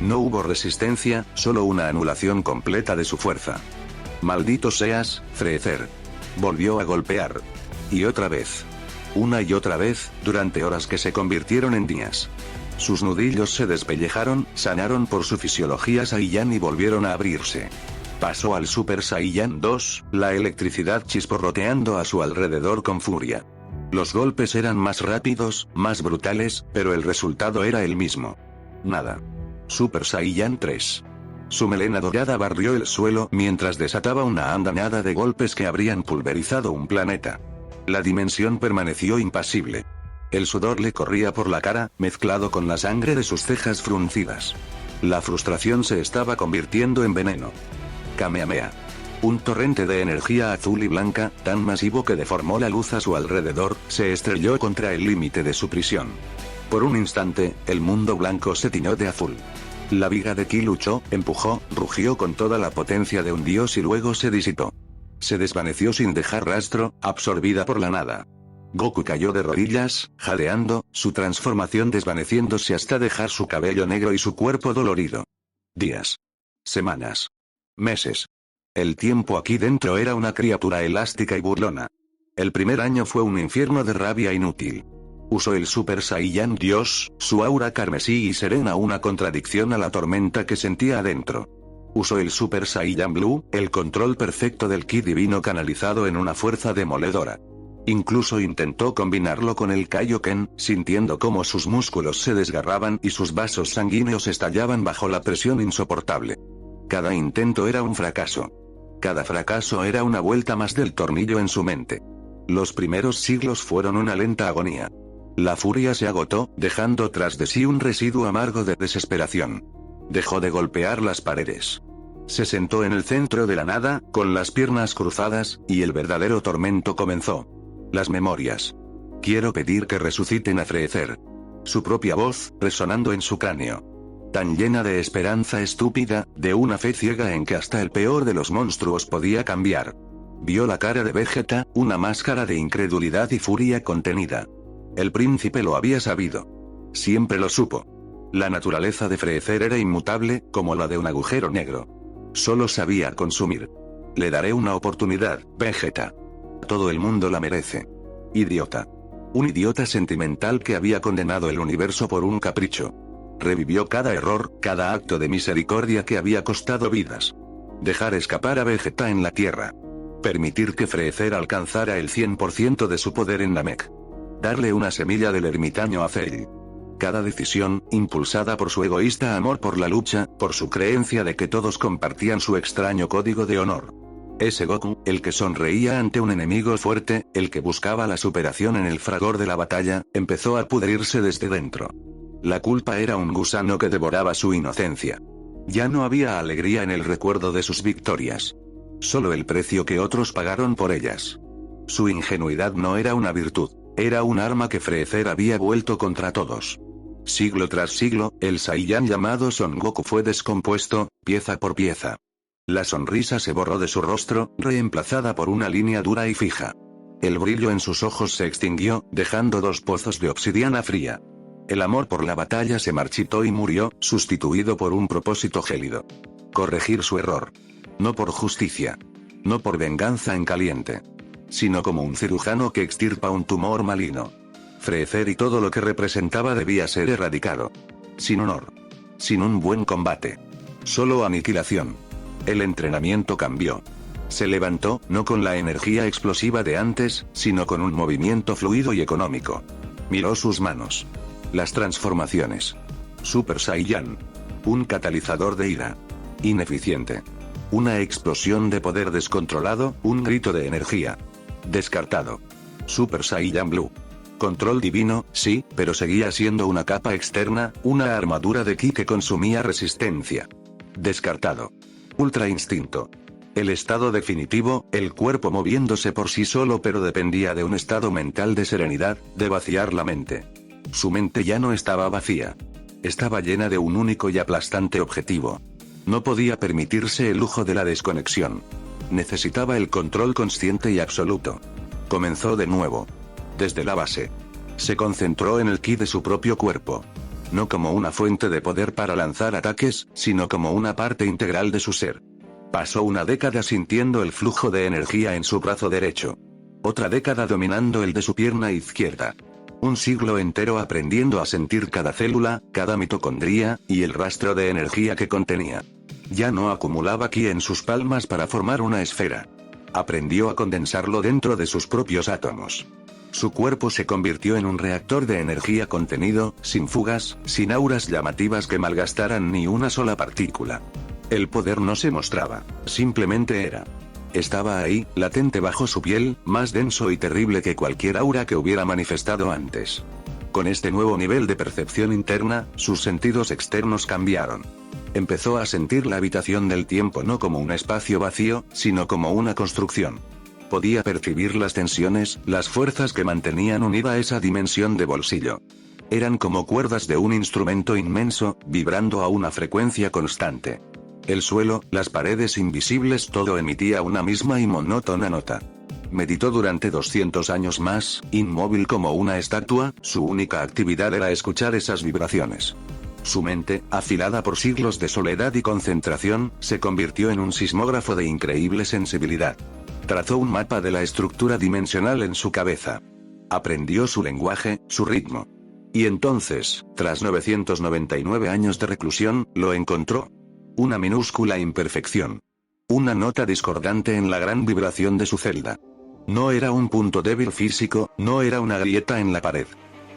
[SPEAKER 1] No hubo resistencia, solo una anulación completa de su fuerza. Maldito seas, Freezer. Volvió a golpear. Y otra vez. Una y otra vez, durante horas que se convirtieron en días. Sus nudillos se despellejaron, sanaron por su fisiología Saiyan y volvieron a abrirse. Pasó al Super Saiyan 2, la electricidad chisporroteando a su alrededor con furia. Los golpes eran más rápidos, más brutales, pero el resultado era el mismo. Nada. Super Saiyan 3. Su melena dorada barrió el suelo mientras desataba una andanada de golpes que habrían pulverizado un planeta. La dimensión permaneció impasible. El sudor le corría por la cara, mezclado con la sangre de sus cejas fruncidas. La frustración se estaba convirtiendo en veneno. Kamehameha. Un torrente de energía azul y blanca, tan masivo que deformó la luz a su alrededor, se estrelló contra el límite de su prisión. Por un instante, el mundo blanco se tiñó de azul. La viga de Ki luchó, empujó, rugió con toda la potencia de un dios y luego se disipó. Se desvaneció sin dejar rastro, absorbida por la nada. Goku cayó de rodillas, jadeando, su transformación desvaneciéndose hasta dejar su cabello negro y su cuerpo dolorido. Días. Semanas. Meses. El tiempo aquí dentro era una criatura elástica y burlona. El primer año fue un infierno de rabia inútil. Usó el Super Saiyan Dios, su aura carmesí y serena, una contradicción a la tormenta que sentía adentro. Usó el Super Saiyan Blue, el control perfecto del ki divino canalizado en una fuerza demoledora. Incluso intentó combinarlo con el Kaioken, sintiendo cómo sus músculos se desgarraban y sus vasos sanguíneos estallaban bajo la presión insoportable. Cada intento era un fracaso. Cada fracaso era una vuelta más del tornillo en su mente. Los primeros siglos fueron una lenta agonía. La furia se agotó, dejando tras de sí un residuo amargo de desesperación. Dejó de golpear las paredes. Se sentó en el centro de la nada, con las piernas cruzadas, y el verdadero tormento comenzó. Las memorias. Quiero pedir que resuciten a Freezer. Su propia voz, resonando en su cráneo. Tan llena de esperanza estúpida, de una fe ciega en que hasta el peor de los monstruos podía cambiar. Vio la cara de Vegeta, una máscara de incredulidad y furia contenida. El príncipe lo había sabido. Siempre lo supo. La naturaleza de Freezer era inmutable, como la de un agujero negro. Solo sabía consumir. Le daré una oportunidad, Vegeta. Todo el mundo la merece. Idiota. Un idiota sentimental que había condenado el universo por un capricho. Revivió cada error, cada acto de misericordia que había costado vidas. Dejar escapar a Vegeta en la Tierra. Permitir que Freezer alcanzara el 100% de su poder en Namek. Darle una semilla del ermitaño a Cell. Cada decisión, impulsada por su egoísta amor por la lucha, por su creencia de que todos compartían su extraño código de honor. Ese Goku, el que sonreía ante un enemigo fuerte, el que buscaba la superación en el fragor de la batalla, empezó a pudrirse desde dentro. La culpa era un gusano que devoraba su inocencia. Ya no había alegría en el recuerdo de sus victorias. Solo el precio que otros pagaron por ellas. Su ingenuidad no era una virtud, era un arma que Freezer había vuelto contra todos. Siglo tras siglo, el Saiyan llamado Son Goku fue descompuesto, pieza por pieza. La sonrisa se borró de su rostro, reemplazada por una línea dura y fija. El brillo en sus ojos se extinguió, dejando dos pozos de obsidiana fría. El amor por la batalla se marchitó y murió, sustituido por un propósito gélido. Corregir su error. No por justicia. No por venganza en caliente. Sino como un cirujano que extirpa un tumor maligno. Freezer y todo lo que representaba debía ser erradicado. Sin honor. Sin un buen combate. Solo aniquilación. El entrenamiento cambió. Se levantó, no con la energía explosiva de antes, sino con un movimiento fluido y económico. Miró sus manos. Las transformaciones. Super Saiyan. Un catalizador de ira. Ineficiente. Una explosión de poder descontrolado, un grito de energía. Descartado. Super Saiyan Blue. Control divino, sí, pero seguía siendo una capa externa, una armadura de ki que consumía resistencia. Descartado. Ultra instinto. El estado definitivo, el cuerpo moviéndose por sí solo, pero dependía de un estado mental de serenidad, de vaciar la mente. Su mente ya no estaba vacía. Estaba llena de un único y aplastante objetivo. No podía permitirse el lujo de la desconexión. Necesitaba el control consciente y absoluto. Comenzó de nuevo. Desde la base. Se concentró en el ki de su propio cuerpo. No como una fuente de poder para lanzar ataques, sino como una parte integral de su ser. Pasó una década sintiendo el flujo de energía en su brazo derecho. Otra década dominando el de su pierna izquierda. Un siglo entero aprendiendo a sentir cada célula, cada mitocondria, y el rastro de energía que contenía. Ya no acumulaba ki en sus palmas para formar una esfera. Aprendió a condensarlo dentro de sus propios átomos. Su cuerpo se convirtió en un reactor de energía contenido, sin fugas, sin auras llamativas que malgastaran ni una sola partícula. El poder no se mostraba, simplemente era. Estaba ahí, latente bajo su piel, más denso y terrible que cualquier aura que hubiera manifestado antes. Con este nuevo nivel de percepción interna, sus sentidos externos cambiaron. Empezó a sentir la habitación del tiempo no como un espacio vacío, sino como una construcción. Podía percibir las tensiones, las fuerzas que mantenían unida esa dimensión de bolsillo. Eran como cuerdas de un instrumento inmenso, vibrando a una frecuencia constante. El suelo, las paredes invisibles, todo emitía una misma y monótona nota. Meditó durante 200 años más, inmóvil como una estatua, su única actividad era escuchar esas vibraciones. Su mente, afilada por siglos de soledad y concentración, se convirtió en un sismógrafo de increíble sensibilidad. Trazó un mapa de la estructura dimensional en su cabeza. Aprendió su lenguaje, su ritmo. Y entonces, tras 999 años de reclusión, lo encontró. Una minúscula imperfección. Una nota discordante en la gran vibración de su celda. No era un punto débil físico, no era una grieta en la pared.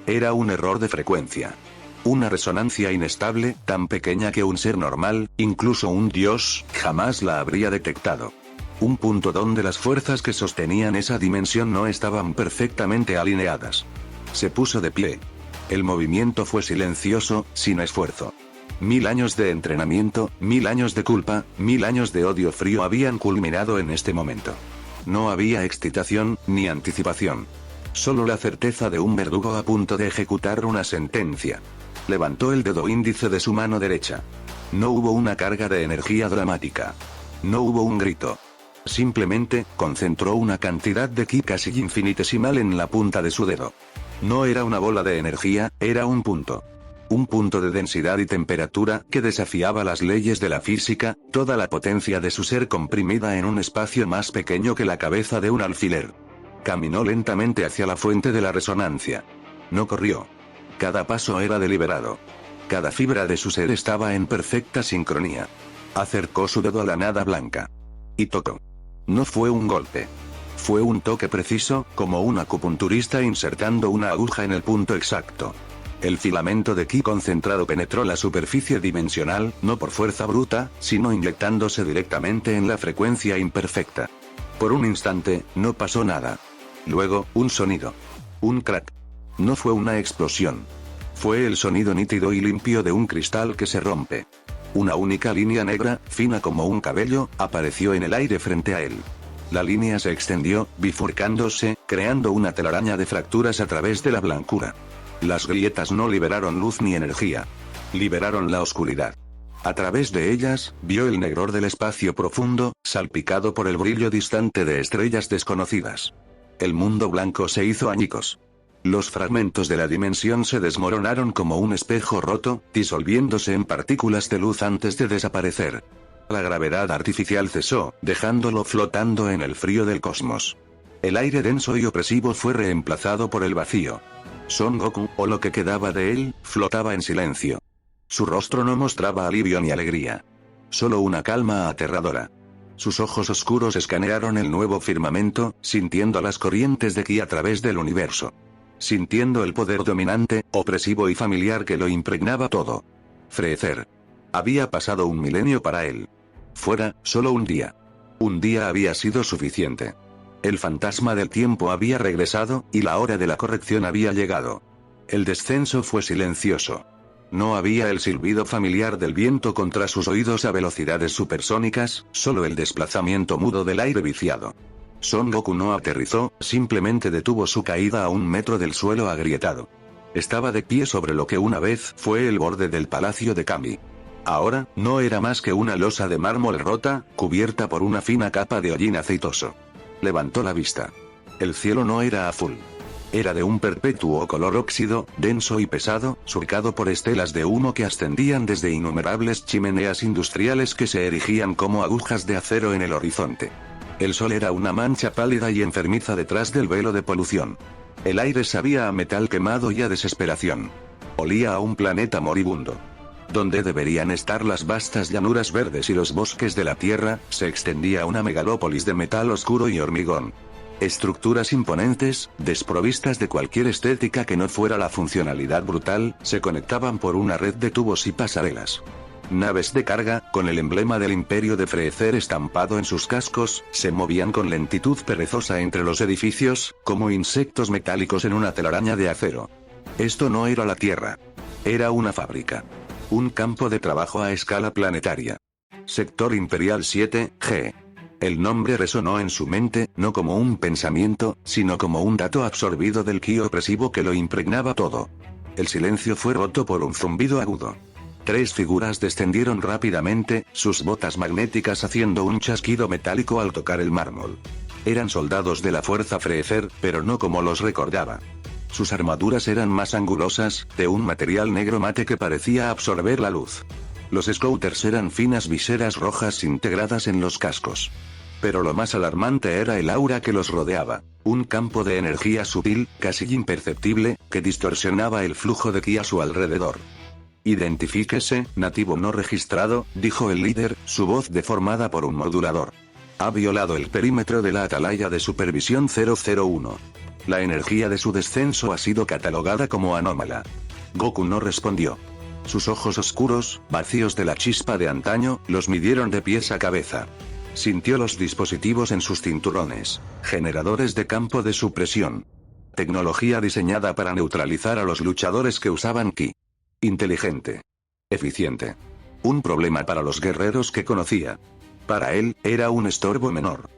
[SPEAKER 1] Era un error de frecuencia. Una resonancia inestable, tan pequeña que un ser normal, incluso un dios, jamás la habría detectado. Un punto donde las fuerzas que sostenían esa dimensión no estaban perfectamente alineadas. Se puso de pie. El movimiento fue silencioso, sin esfuerzo. 1000 años de entrenamiento, 1000 años de culpa, 1000 años de odio frío habían culminado en este momento. No había excitación, ni anticipación. Solo la certeza de un verdugo a punto de ejecutar una sentencia. Levantó el dedo índice de su mano derecha. No hubo una carga de energía dramática. No hubo un grito. Simplemente, concentró una cantidad de ki casi infinitesimal en la punta de su dedo. No era una bola de energía, era un punto. Un punto de densidad y temperatura que desafiaba las leyes de la física, toda la potencia de su ser comprimida en un espacio más pequeño que la cabeza de un alfiler. Caminó lentamente hacia la fuente de la resonancia. No corrió. Cada paso era deliberado. Cada fibra de su ser estaba en perfecta sincronía. Acercó su dedo a la nada blanca. Y tocó. No fue un golpe. Fue un toque preciso, como un acupunturista insertando una aguja en el punto exacto. El filamento de ki concentrado penetró la superficie dimensional, no por fuerza bruta, sino inyectándose directamente en la frecuencia imperfecta. Por un instante, no pasó nada. Luego, un sonido. Un crack. No fue una explosión. Fue el sonido nítido y limpio de un cristal que se rompe. Una única línea negra, fina como un cabello, apareció en el aire frente a él. La línea se extendió, bifurcándose, creando una telaraña de fracturas a través de la blancura. Las grietas no liberaron luz ni energía. Liberaron la oscuridad. A través de ellas, vio el negror del espacio profundo, salpicado por el brillo distante de estrellas desconocidas. El mundo blanco se hizo añicos. Los fragmentos de la dimensión se desmoronaron como un espejo roto, disolviéndose en partículas de luz antes de desaparecer. La gravedad artificial cesó, dejándolo flotando en el frío del cosmos. El aire denso y opresivo fue reemplazado por el vacío. Son Goku, o lo que quedaba de él, flotaba en silencio. Su rostro no mostraba alivio ni alegría. Solo una calma aterradora. Sus ojos oscuros escanearon el nuevo firmamento, sintiendo las corrientes de ki a través del universo. Sintiendo el poder dominante, opresivo y familiar que lo impregnaba todo. Freezer. Había pasado un milenio para él. Fuera, solo un día. Un día había sido suficiente. El fantasma del tiempo había regresado, y la hora de la corrección había llegado. El descenso fue silencioso. No había el silbido familiar del viento contra sus oídos a velocidades supersónicas, solo el desplazamiento mudo del aire viciado. Son Goku no aterrizó, simplemente detuvo su caída a 1 metro del suelo agrietado. Estaba de pie sobre lo que una vez fue el borde del palacio de Kami. Ahora, no era más que una losa de mármol rota, cubierta por una fina capa de hollín aceitoso. Levantó la vista. El cielo no era azul. Era de un perpetuo color óxido, denso y pesado, surcado por estelas de humo que ascendían desde innumerables chimeneas industriales que se erigían como agujas de acero en el horizonte. El sol era una mancha pálida y enfermiza detrás del velo de polución. El aire sabía a metal quemado y a desesperación. Olía a un planeta moribundo. Donde deberían estar las vastas llanuras verdes y los bosques de la Tierra, se extendía una megalópolis de metal oscuro y hormigón. Estructuras imponentes, desprovistas de cualquier estética que no fuera la funcionalidad brutal, se conectaban por una red de tubos y pasarelas. Naves de carga, con el emblema del Imperio de Freezer estampado en sus cascos, se movían con lentitud perezosa entre los edificios, como insectos metálicos en una telaraña de acero. Esto no era la Tierra. Era una fábrica. Un campo de trabajo a escala planetaria. Sector Imperial 7G. El nombre resonó en su mente, no como un pensamiento, sino como un dato absorbido del ki opresivo que lo impregnaba todo. El silencio fue roto por un zumbido agudo. 3 figuras descendieron rápidamente, sus botas magnéticas haciendo un chasquido metálico al tocar el mármol. Eran soldados de la fuerza Freezer, pero no como los recordaba. Sus armaduras eran más angulosas, de un material negro mate que parecía absorber la luz. Los scouters eran finas viseras rojas integradas en los cascos. Pero lo más alarmante era el aura que los rodeaba, un campo de energía sutil, casi imperceptible, que distorsionaba el flujo de ki a su alrededor. Identifíquese, nativo no registrado, dijo el líder, su voz deformada por un modulador. Ha violado el perímetro de la atalaya de supervisión 001. La energía de su descenso ha sido catalogada como anómala. Goku no respondió. Sus ojos oscuros, vacíos de la chispa de antaño, los midieron de pies a cabeza. Sintió los dispositivos en sus cinturones. Generadores de campo de supresión. Tecnología diseñada para neutralizar a los luchadores que usaban ki. Inteligente. Eficiente. Un problema para los guerreros que conocía. Para él, era un estorbo menor.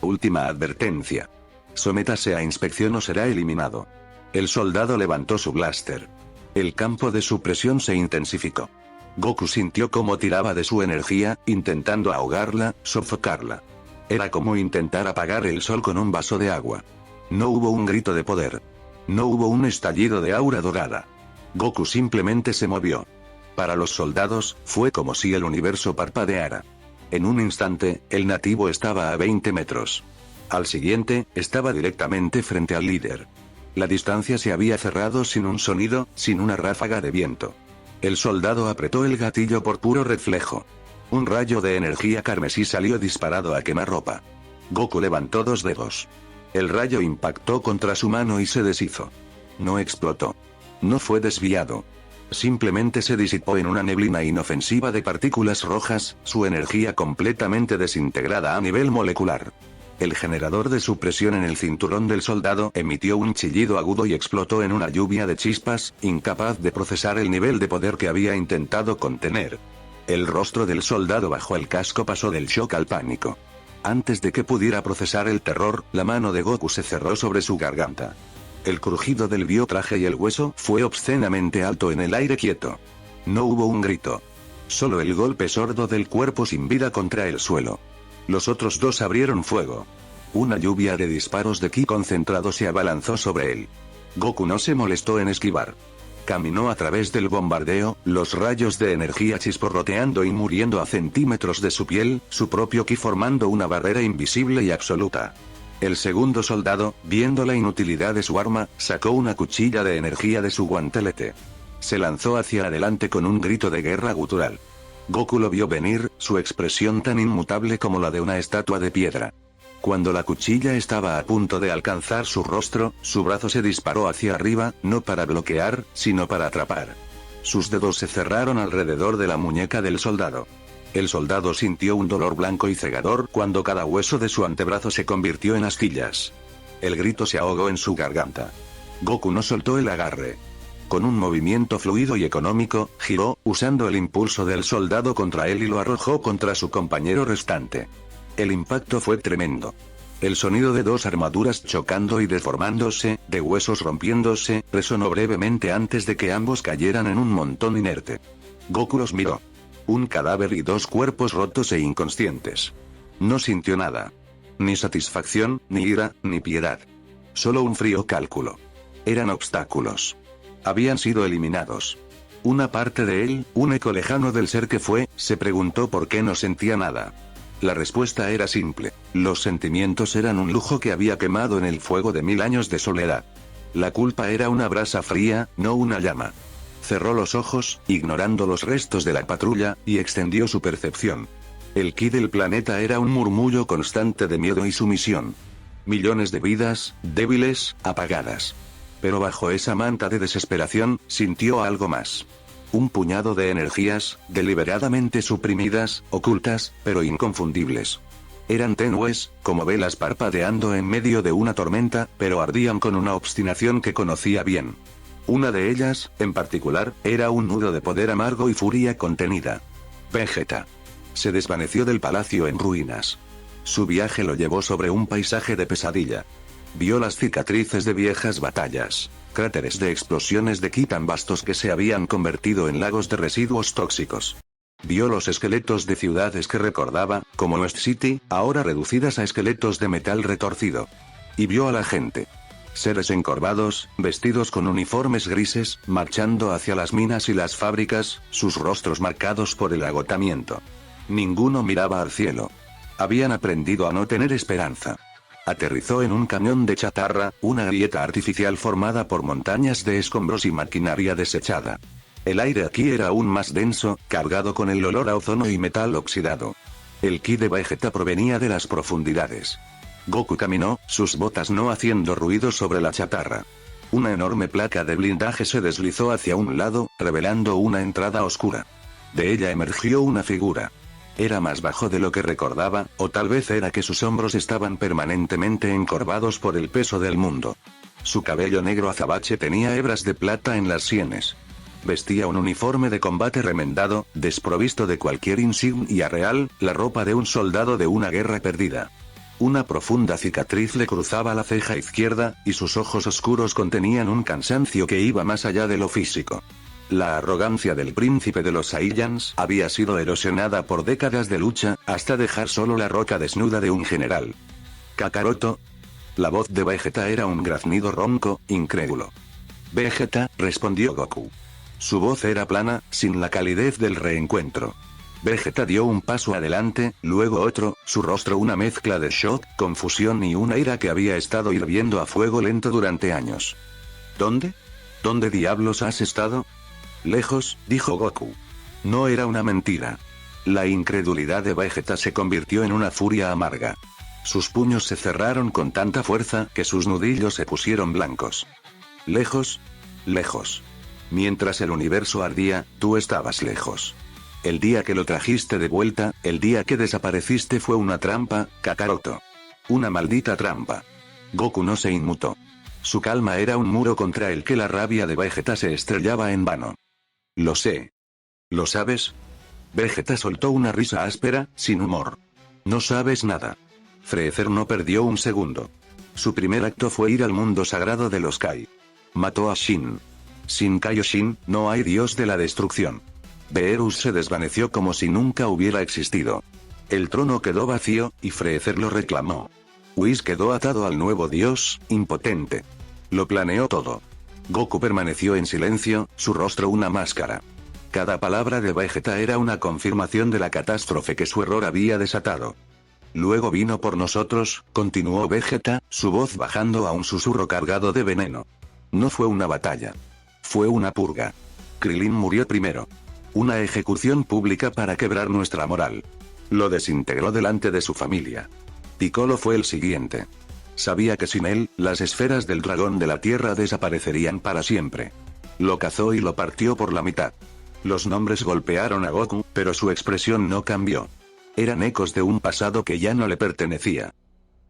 [SPEAKER 1] Última advertencia. Sométase a inspección o será eliminado. El soldado levantó su blaster. El campo de supresión se intensificó. Goku sintió cómo tiraba de su energía, intentando ahogarla, sofocarla. Era como intentar apagar el sol con un vaso de agua. No hubo un grito de poder. No hubo un estallido de aura dorada. Goku simplemente se movió. Para los soldados, fue como si el universo parpadeara. En un instante, el nativo estaba a 20 metros. Al siguiente, estaba directamente frente al líder. La distancia se había cerrado sin un sonido, sin una ráfaga de viento. El soldado apretó el gatillo por puro reflejo. Un rayo de energía carmesí salió disparado a quemarropa. Goku levantó 2 dedos. El rayo impactó contra su mano y se deshizo. No explotó. No fue desviado. Simplemente se disipó en una neblina inofensiva de partículas rojas, su energía completamente desintegrada a nivel molecular. El generador de supresión en el cinturón del soldado emitió un chillido agudo y explotó en una lluvia de chispas, incapaz de procesar el nivel de poder que había intentado contener. El rostro del soldado bajo el casco pasó del shock al pánico. Antes de que pudiera procesar el terror, la mano de Goku se cerró sobre su garganta. El crujido del biotraje y el hueso fue obscenamente alto en el aire quieto. No hubo un grito. Solo el golpe sordo del cuerpo sin vida contra el suelo. Los otros 2 abrieron fuego. Una lluvia de disparos de ki concentrado se abalanzó sobre él. Goku no se molestó en esquivar. Caminó a través del bombardeo, los rayos de energía chisporroteando y muriendo a centímetros de su piel, su propio ki formando una barrera invisible y absoluta. El segundo soldado, viendo la inutilidad de su arma, sacó una cuchilla de energía de su guantelete. Se lanzó hacia adelante con un grito de guerra gutural. Goku lo vio venir, su expresión tan inmutable como la de una estatua de piedra. Cuando la cuchilla estaba a punto de alcanzar su rostro, su brazo se disparó hacia arriba, no para bloquear, sino para atrapar. Sus dedos se cerraron alrededor de la muñeca del soldado. El soldado sintió un dolor blanco y cegador cuando cada hueso de su antebrazo se convirtió en astillas. El grito se ahogó en su garganta. Goku no soltó el agarre. Con un movimiento fluido y económico, giró, usando el impulso del soldado contra él y lo arrojó contra su compañero restante. El impacto fue tremendo. El sonido de dos armaduras chocando y deformándose, de huesos rompiéndose, resonó brevemente antes de que ambos cayeran en un montón inerte. Goku los miró. Un cadáver y dos cuerpos rotos e inconscientes. No sintió nada. Ni satisfacción, ni ira, ni piedad. Solo un frío cálculo. Eran obstáculos. Habían sido eliminados. Una parte de él, un eco lejano del ser que fue, se preguntó por qué no sentía nada. La respuesta era simple. Los sentimientos eran un lujo que había quemado en el fuego de 1000 años de soledad. La culpa era una brasa fría, no una llama. Cerró los ojos, ignorando los restos de la patrulla, y extendió su percepción. El ki del planeta era un murmullo constante de miedo y sumisión. Millones de vidas, débiles, apagadas. Pero bajo esa manta de desesperación, sintió algo más. Un puñado de energías, deliberadamente suprimidas, ocultas, pero inconfundibles. Eran tenues, como velas parpadeando en medio de una tormenta, pero ardían con una obstinación que conocía bien. Una de ellas, en particular, era un nudo de poder amargo y furia contenida. Vegeta. Se desvaneció del palacio en ruinas. Su viaje lo llevó sobre un paisaje de pesadilla. Vio las cicatrices de viejas batallas, cráteres de explosiones de ki tan vastos que se habían convertido en lagos de residuos tóxicos. Vio los esqueletos de ciudades que recordaba, como West City, ahora reducidas a esqueletos de metal retorcido. Y vio a la gente. Seres encorvados, vestidos con uniformes grises, marchando hacia las minas y las fábricas, sus rostros marcados por el agotamiento. Ninguno miraba al cielo. Habían aprendido a no tener esperanza. Aterrizó en un camión de chatarra, una grieta artificial formada por montañas de escombros y maquinaria desechada. El aire aquí era aún más denso, cargado con el olor a ozono y metal oxidado. El ki de Vegeta provenía de las profundidades. Goku caminó, sus botas no haciendo ruido sobre la chatarra. Una enorme placa de blindaje se deslizó hacia un lado, revelando una entrada oscura. De ella emergió una figura. Era más bajo de lo que recordaba, o tal vez era que sus hombros estaban permanentemente encorvados por el peso del mundo. Su cabello negro azabache tenía hebras de plata en las sienes. Vestía un uniforme de combate remendado, desprovisto de cualquier insignia real, la ropa de un soldado de una guerra perdida. Una profunda cicatriz le cruzaba la ceja izquierda, y sus ojos oscuros contenían un cansancio que iba más allá de lo físico. La arrogancia del príncipe de los Saiyans había sido erosionada por décadas de lucha, hasta dejar solo la roca desnuda de un general. Kakaroto. La voz de Vegeta era un graznido ronco, incrédulo. Vegeta, respondió Goku. Su voz era plana, sin la calidez del reencuentro. Vegeta dio un paso adelante, luego otro, su rostro una mezcla de shock, confusión y una ira que había estado hirviendo a fuego lento durante años. ¿Dónde? ¿Dónde diablos has estado? Lejos, dijo Goku. No era una mentira. La incredulidad de Vegeta se convirtió en una furia amarga. Sus puños se cerraron con tanta fuerza que sus nudillos se pusieron blancos. Lejos. Lejos. Mientras el universo ardía, tú estabas lejos. El día que lo trajiste de vuelta, el día que desapareciste fue una trampa, Kakaroto. Una maldita trampa. Goku no se inmutó. Su calma era un muro contra el que la rabia de Vegeta se estrellaba en vano. Lo sé. ¿Lo sabes? Vegeta soltó una risa áspera, sin humor. No sabes nada. Freezer no perdió un segundo. Su primer acto fue ir al mundo sagrado de los Kai. Mató a Shin. Sin Kaioshin, no hay dios de la destrucción. Beerus se desvaneció como si nunca hubiera existido. El trono quedó vacío, y Freezer lo reclamó. Whis quedó atado al nuevo dios, impotente. Lo planeó todo. Goku permaneció en silencio, su rostro una máscara. Cada palabra de Vegeta era una confirmación de la catástrofe que su error había desatado. Luego vino por nosotros, continuó Vegeta, su voz bajando a un susurro cargado de veneno. No fue una batalla. Fue una purga. Krillin murió primero. Una ejecución pública para quebrar nuestra moral. Lo desintegró delante de su familia. Piccolo fue el siguiente. Sabía que sin él, las esferas del dragón de la tierra desaparecerían para siempre. Lo cazó y lo partió por la mitad. Los nombres golpearon a Goku, pero su expresión no cambió. Eran ecos de un pasado que ya no le pertenecía.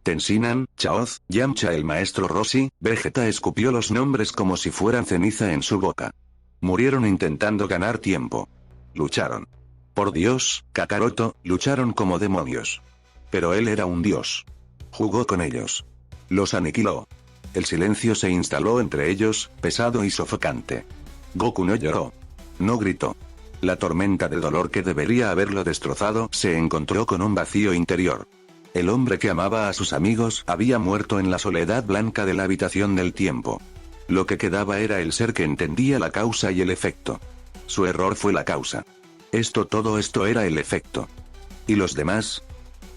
[SPEAKER 1] Tensinan, Chaoz, Yamcha, el maestro Roshi, Vegeta escupió los nombres como si fueran ceniza en su boca. Murieron intentando ganar tiempo. Lucharon. Por Dios, Kakaroto, lucharon como demonios. Pero él era un dios. Jugó con ellos. Los aniquiló. El silencio se instaló entre ellos, pesado y sofocante. Goku no lloró. No gritó. La tormenta de dolor que debería haberlo destrozado se encontró con un vacío interior. El hombre que amaba a sus amigos había muerto en la soledad blanca de la habitación del tiempo. Lo que quedaba era el ser que entendía la causa y el efecto. Su error fue la causa. Todo esto era el efecto. ¿Y los demás?,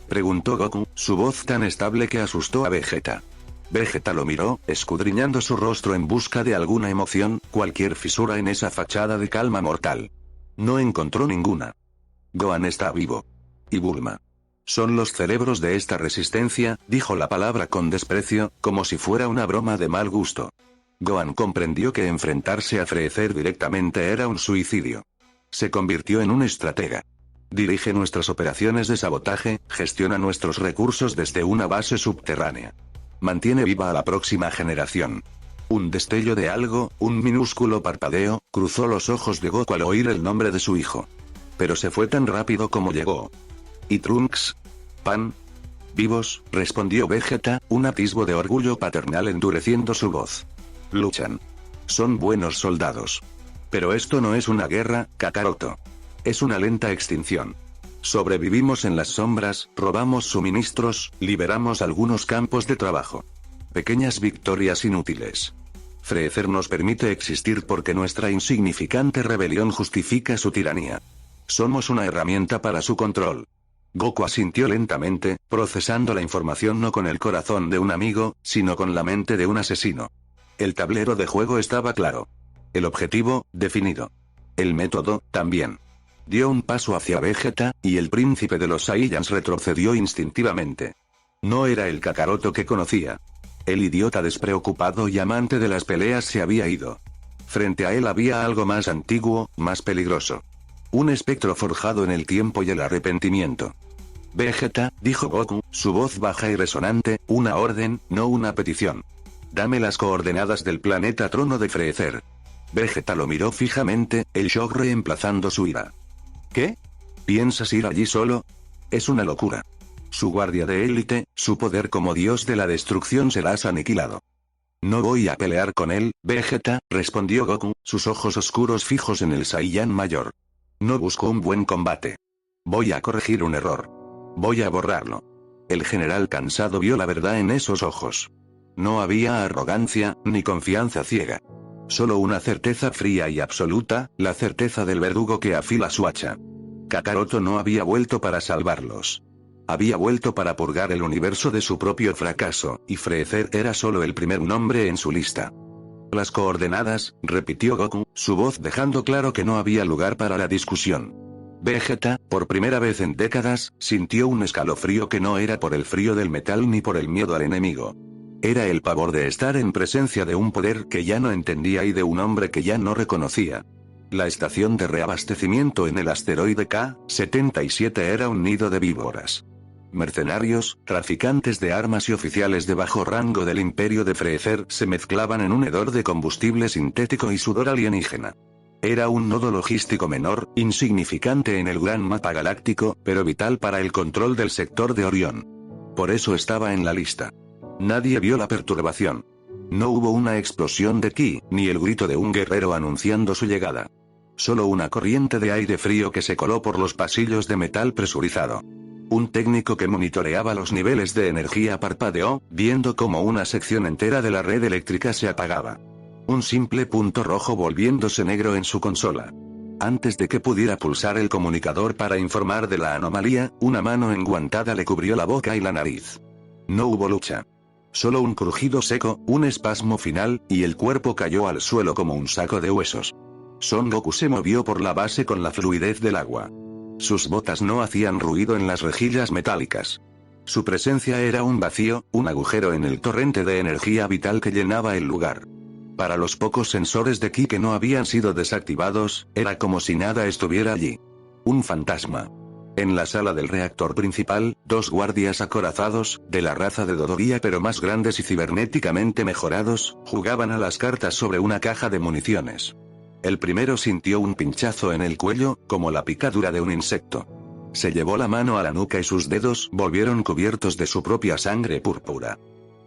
[SPEAKER 1] preguntó Goku, su voz tan estable que asustó a Vegeta. Vegeta lo miró, escudriñando su rostro en busca de alguna emoción, cualquier fisura en esa fachada de calma mortal. No encontró ninguna. Gohan está vivo. Y Bulma. Son los cerebros de esta resistencia, dijo la palabra con desprecio, como si fuera una broma de mal gusto. Gohan comprendió que enfrentarse a Freezer directamente era un suicidio. Se convirtió en un estratega. Dirige nuestras operaciones de sabotaje, gestiona nuestros recursos desde una base subterránea. Mantiene viva a la próxima generación. Un destello de algo, un minúsculo parpadeo, cruzó los ojos de Goku al oír el nombre de su hijo. Pero se fue tan rápido como llegó. ¿Y Trunks? ¿Pan? ¿Vivos?, respondió Vegeta, un atisbo de orgullo paternal endureciendo su voz. Luchan. Son buenos soldados. Pero esto no es una guerra, Kakaroto. Es una lenta extinción. Sobrevivimos en las sombras, robamos suministros, liberamos algunos campos de trabajo. Pequeñas victorias inútiles. Freezer nos permite existir porque nuestra insignificante rebelión justifica su tiranía. Somos una herramienta para su control. Goku asintió lentamente, procesando la información no con el corazón de un amigo, sino con la mente de un asesino. El tablero de juego estaba claro. El objetivo, definido. El método, también. Dio un paso hacia Vegeta, y el príncipe de los Saiyans retrocedió instintivamente. No era el Kakaroto que conocía. El idiota despreocupado y amante de las peleas se había ido. Frente a él había algo más antiguo, más peligroso. Un espectro forjado en el tiempo y el arrepentimiento. Vegeta, dijo Goku, su voz baja y resonante, una orden, no una petición. Dame las coordenadas del planeta trono de Freezer. Vegeta lo miró fijamente, el shock reemplazando su ira. ¿Qué? ¿Piensas ir allí solo? Es una locura. Su guardia de élite, su poder como dios de la destrucción serás aniquilado. No voy a pelear con él, Vegeta, respondió Goku, sus ojos oscuros fijos en el Saiyan mayor. No busco un buen combate. Voy a corregir un error. Voy a borrarlo. El general cansado vio la verdad en esos ojos. No había arrogancia, ni confianza ciega. Solo una certeza fría y absoluta, la certeza del verdugo que afila su hacha. Kakaroto no había vuelto para salvarlos. Había vuelto para purgar el universo de su propio fracaso, y Freezer era solo el primer nombre en su lista. Las coordenadas, repitió Goku, su voz dejando claro que no había lugar para la discusión. Vegeta, por primera vez en décadas, sintió un escalofrío que no era por el frío del metal ni por el miedo al enemigo. Era el pavor de estar en presencia de un poder que ya no entendía y de un hombre que ya no reconocía. La estación de reabastecimiento en el asteroide K-77 era un nido de víboras. Mercenarios, traficantes de armas y oficiales de bajo rango del imperio de Freezer se mezclaban en un hedor de combustible sintético y sudor alienígena. Era un nodo logístico menor, insignificante en el gran mapa galáctico, pero vital para el control del sector de Orión. Por eso estaba en la lista. Nadie vio la perturbación. No hubo una explosión de ki, ni el grito de un guerrero anunciando su llegada. Solo una corriente de aire frío que se coló por los pasillos de metal presurizado. Un técnico que monitoreaba los niveles de energía parpadeó, viendo cómo una sección entera de la red eléctrica se apagaba. Un simple punto rojo volviéndose negro en su consola. Antes de que pudiera pulsar el comunicador para informar de la anomalía, una mano enguantada le cubrió la boca y la nariz. No hubo lucha. Solo un crujido seco, un espasmo final, y el cuerpo cayó al suelo como un saco de huesos. Son Goku se movió por la base con la fluidez del agua. Sus botas no hacían ruido en las rejillas metálicas. Su presencia era un vacío, un agujero en el torrente de energía vital que llenaba el lugar. Para los pocos sensores de ki que no habían sido desactivados, era como si nada estuviera allí. Un fantasma. En la sala del reactor principal, 2 guardias acorazados, de la raza de Dodoria pero más grandes y cibernéticamente mejorados, jugaban a las cartas sobre una caja de municiones. El primero sintió un pinchazo en el cuello, como la picadura de un insecto. Se llevó la mano a la nuca y sus dedos volvieron cubiertos de su propia sangre púrpura.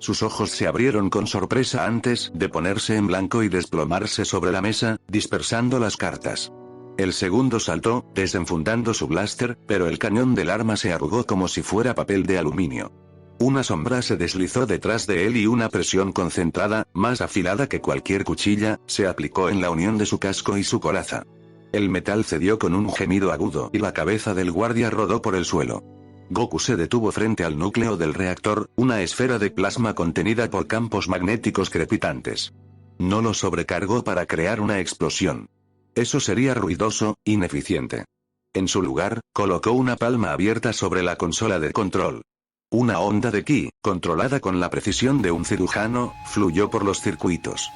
[SPEAKER 1] Sus ojos se abrieron con sorpresa antes de ponerse en blanco y desplomarse sobre la mesa, dispersando las cartas. El segundo saltó, desenfundando su blaster, pero el cañón del arma se arrugó como si fuera papel de aluminio. Una sombra se deslizó detrás de él y una presión concentrada, más afilada que cualquier cuchilla, se aplicó en la unión de su casco y su coraza. El metal cedió con un gemido agudo y la cabeza del guardia rodó por el suelo. Goku se detuvo frente al núcleo del reactor, una esfera de plasma contenida por campos magnéticos crepitantes. No lo sobrecargó para crear una explosión. Eso sería ruidoso, ineficiente. En su lugar, colocó una palma abierta sobre la consola de control. Una onda de ki, controlada con la precisión de un cirujano, fluyó por los circuitos.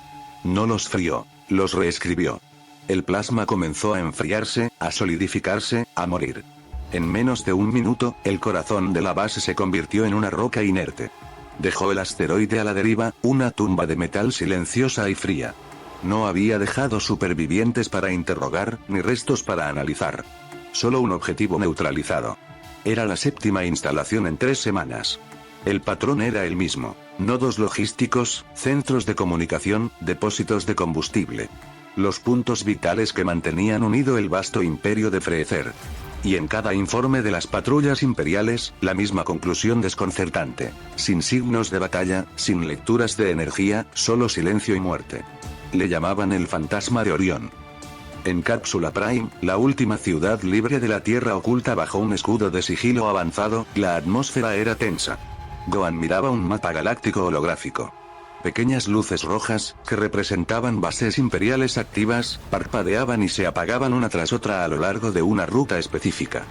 [SPEAKER 1] No los frió, los reescribió. El plasma comenzó a enfriarse, a solidificarse, a morir. En menos de un minuto, el corazón de la base se convirtió en una roca inerte. Dejó el asteroide a la deriva, una tumba de metal silenciosa y fría. No había dejado supervivientes para interrogar, ni restos para analizar. Solo un objetivo neutralizado. Era la 7ª instalación en 3 semanas. El patrón era el mismo: nodos logísticos, centros de comunicación, depósitos de combustible. Los puntos vitales que mantenían unido el vasto imperio de Freezer. Y en cada informe de las patrullas imperiales, la misma conclusión desconcertante. Sin signos de batalla, sin lecturas de energía, solo silencio y muerte. Le llamaban el fantasma de Orión. En Cápsula Prime, la última ciudad libre de la Tierra oculta bajo un escudo de sigilo avanzado, la atmósfera era tensa. Gohan miraba un mapa galáctico holográfico. Pequeñas luces rojas, que representaban bases imperiales activas, parpadeaban y se apagaban una tras otra a lo largo de una ruta específica.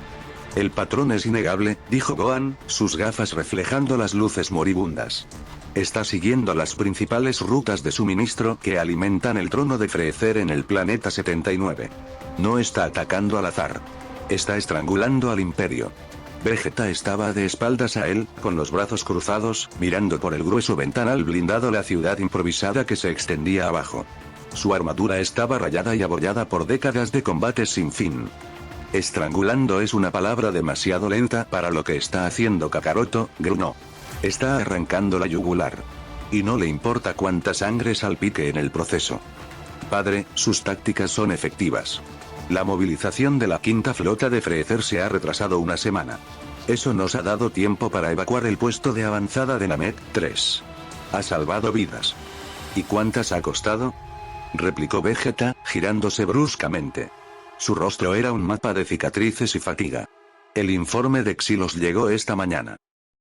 [SPEAKER 1] El patrón es innegable, dijo Gohan, sus gafas reflejando las luces moribundas. Está siguiendo las principales rutas de suministro que alimentan el trono de Freezer en el planeta 79. No está atacando al azar. Está estrangulando al imperio. Vegeta estaba de espaldas a él, con los brazos cruzados, mirando por el grueso ventanal blindado la ciudad improvisada que se extendía abajo. Su armadura estaba rayada y abollada por décadas de combates sin fin. Estrangulando es una palabra demasiado lenta para lo que está haciendo Kakaroto, gruñó. Está arrancando la yugular. Y no le importa cuánta sangre salpique en el proceso. Padre, sus tácticas son efectivas. La movilización de la 5ª flota de Freezer se ha retrasado una semana. Eso nos ha dado tiempo para evacuar el puesto de avanzada de Namek 3. Ha salvado vidas. ¿Y cuántas ha costado? Replicó Vegeta, girándose bruscamente. Su rostro era un mapa de cicatrices y fatiga. El informe de Xilos llegó esta mañana.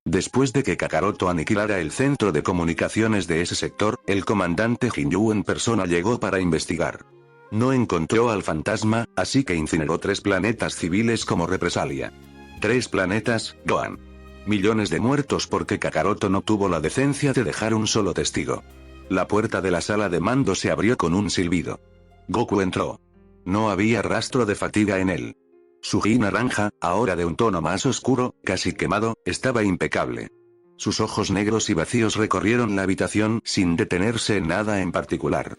[SPEAKER 1] Después de que Kakaroto aniquilara el centro de comunicaciones de ese sector, el comandante Jinyu en persona llegó para investigar. No encontró al fantasma, así que incineró 3 planetas civiles como represalia. 3 planetas, Gohan. Millones de muertos porque Kakaroto no tuvo la decencia de dejar un solo testigo. La puerta de la sala de mando se abrió con un silbido. Goku entró. No había rastro de fatiga en él. Su gi naranja, ahora de un tono más oscuro, casi quemado, estaba impecable. Sus ojos negros y vacíos recorrieron la habitación sin detenerse en nada en particular.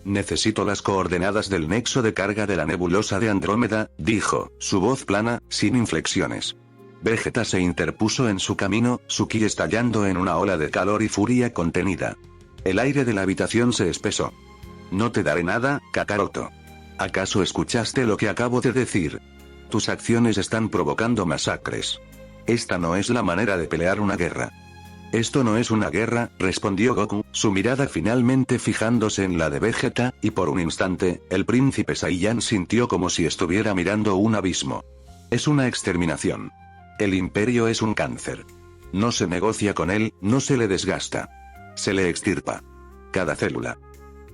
[SPEAKER 1] Necesito las coordenadas del nexo de carga de la nebulosa de Andrómeda, dijo, su voz plana, sin inflexiones. Vegeta se interpuso en su camino, su ki estallando en una ola de calor y furia contenida. El aire de la habitación se espesó. No te daré nada, Kakaroto. ¿Acaso escuchaste lo que acabo de decir? Tus acciones están provocando masacres. Esta no es la manera de pelear una guerra. Esto no es una guerra, respondió Goku, su mirada finalmente fijándose en la de Vegeta, y por un instante, el príncipe Saiyan sintió como si estuviera mirando un abismo. Es una exterminación. El imperio es un cáncer. No se negocia con él, no se le desgasta. Se le extirpa. Cada célula.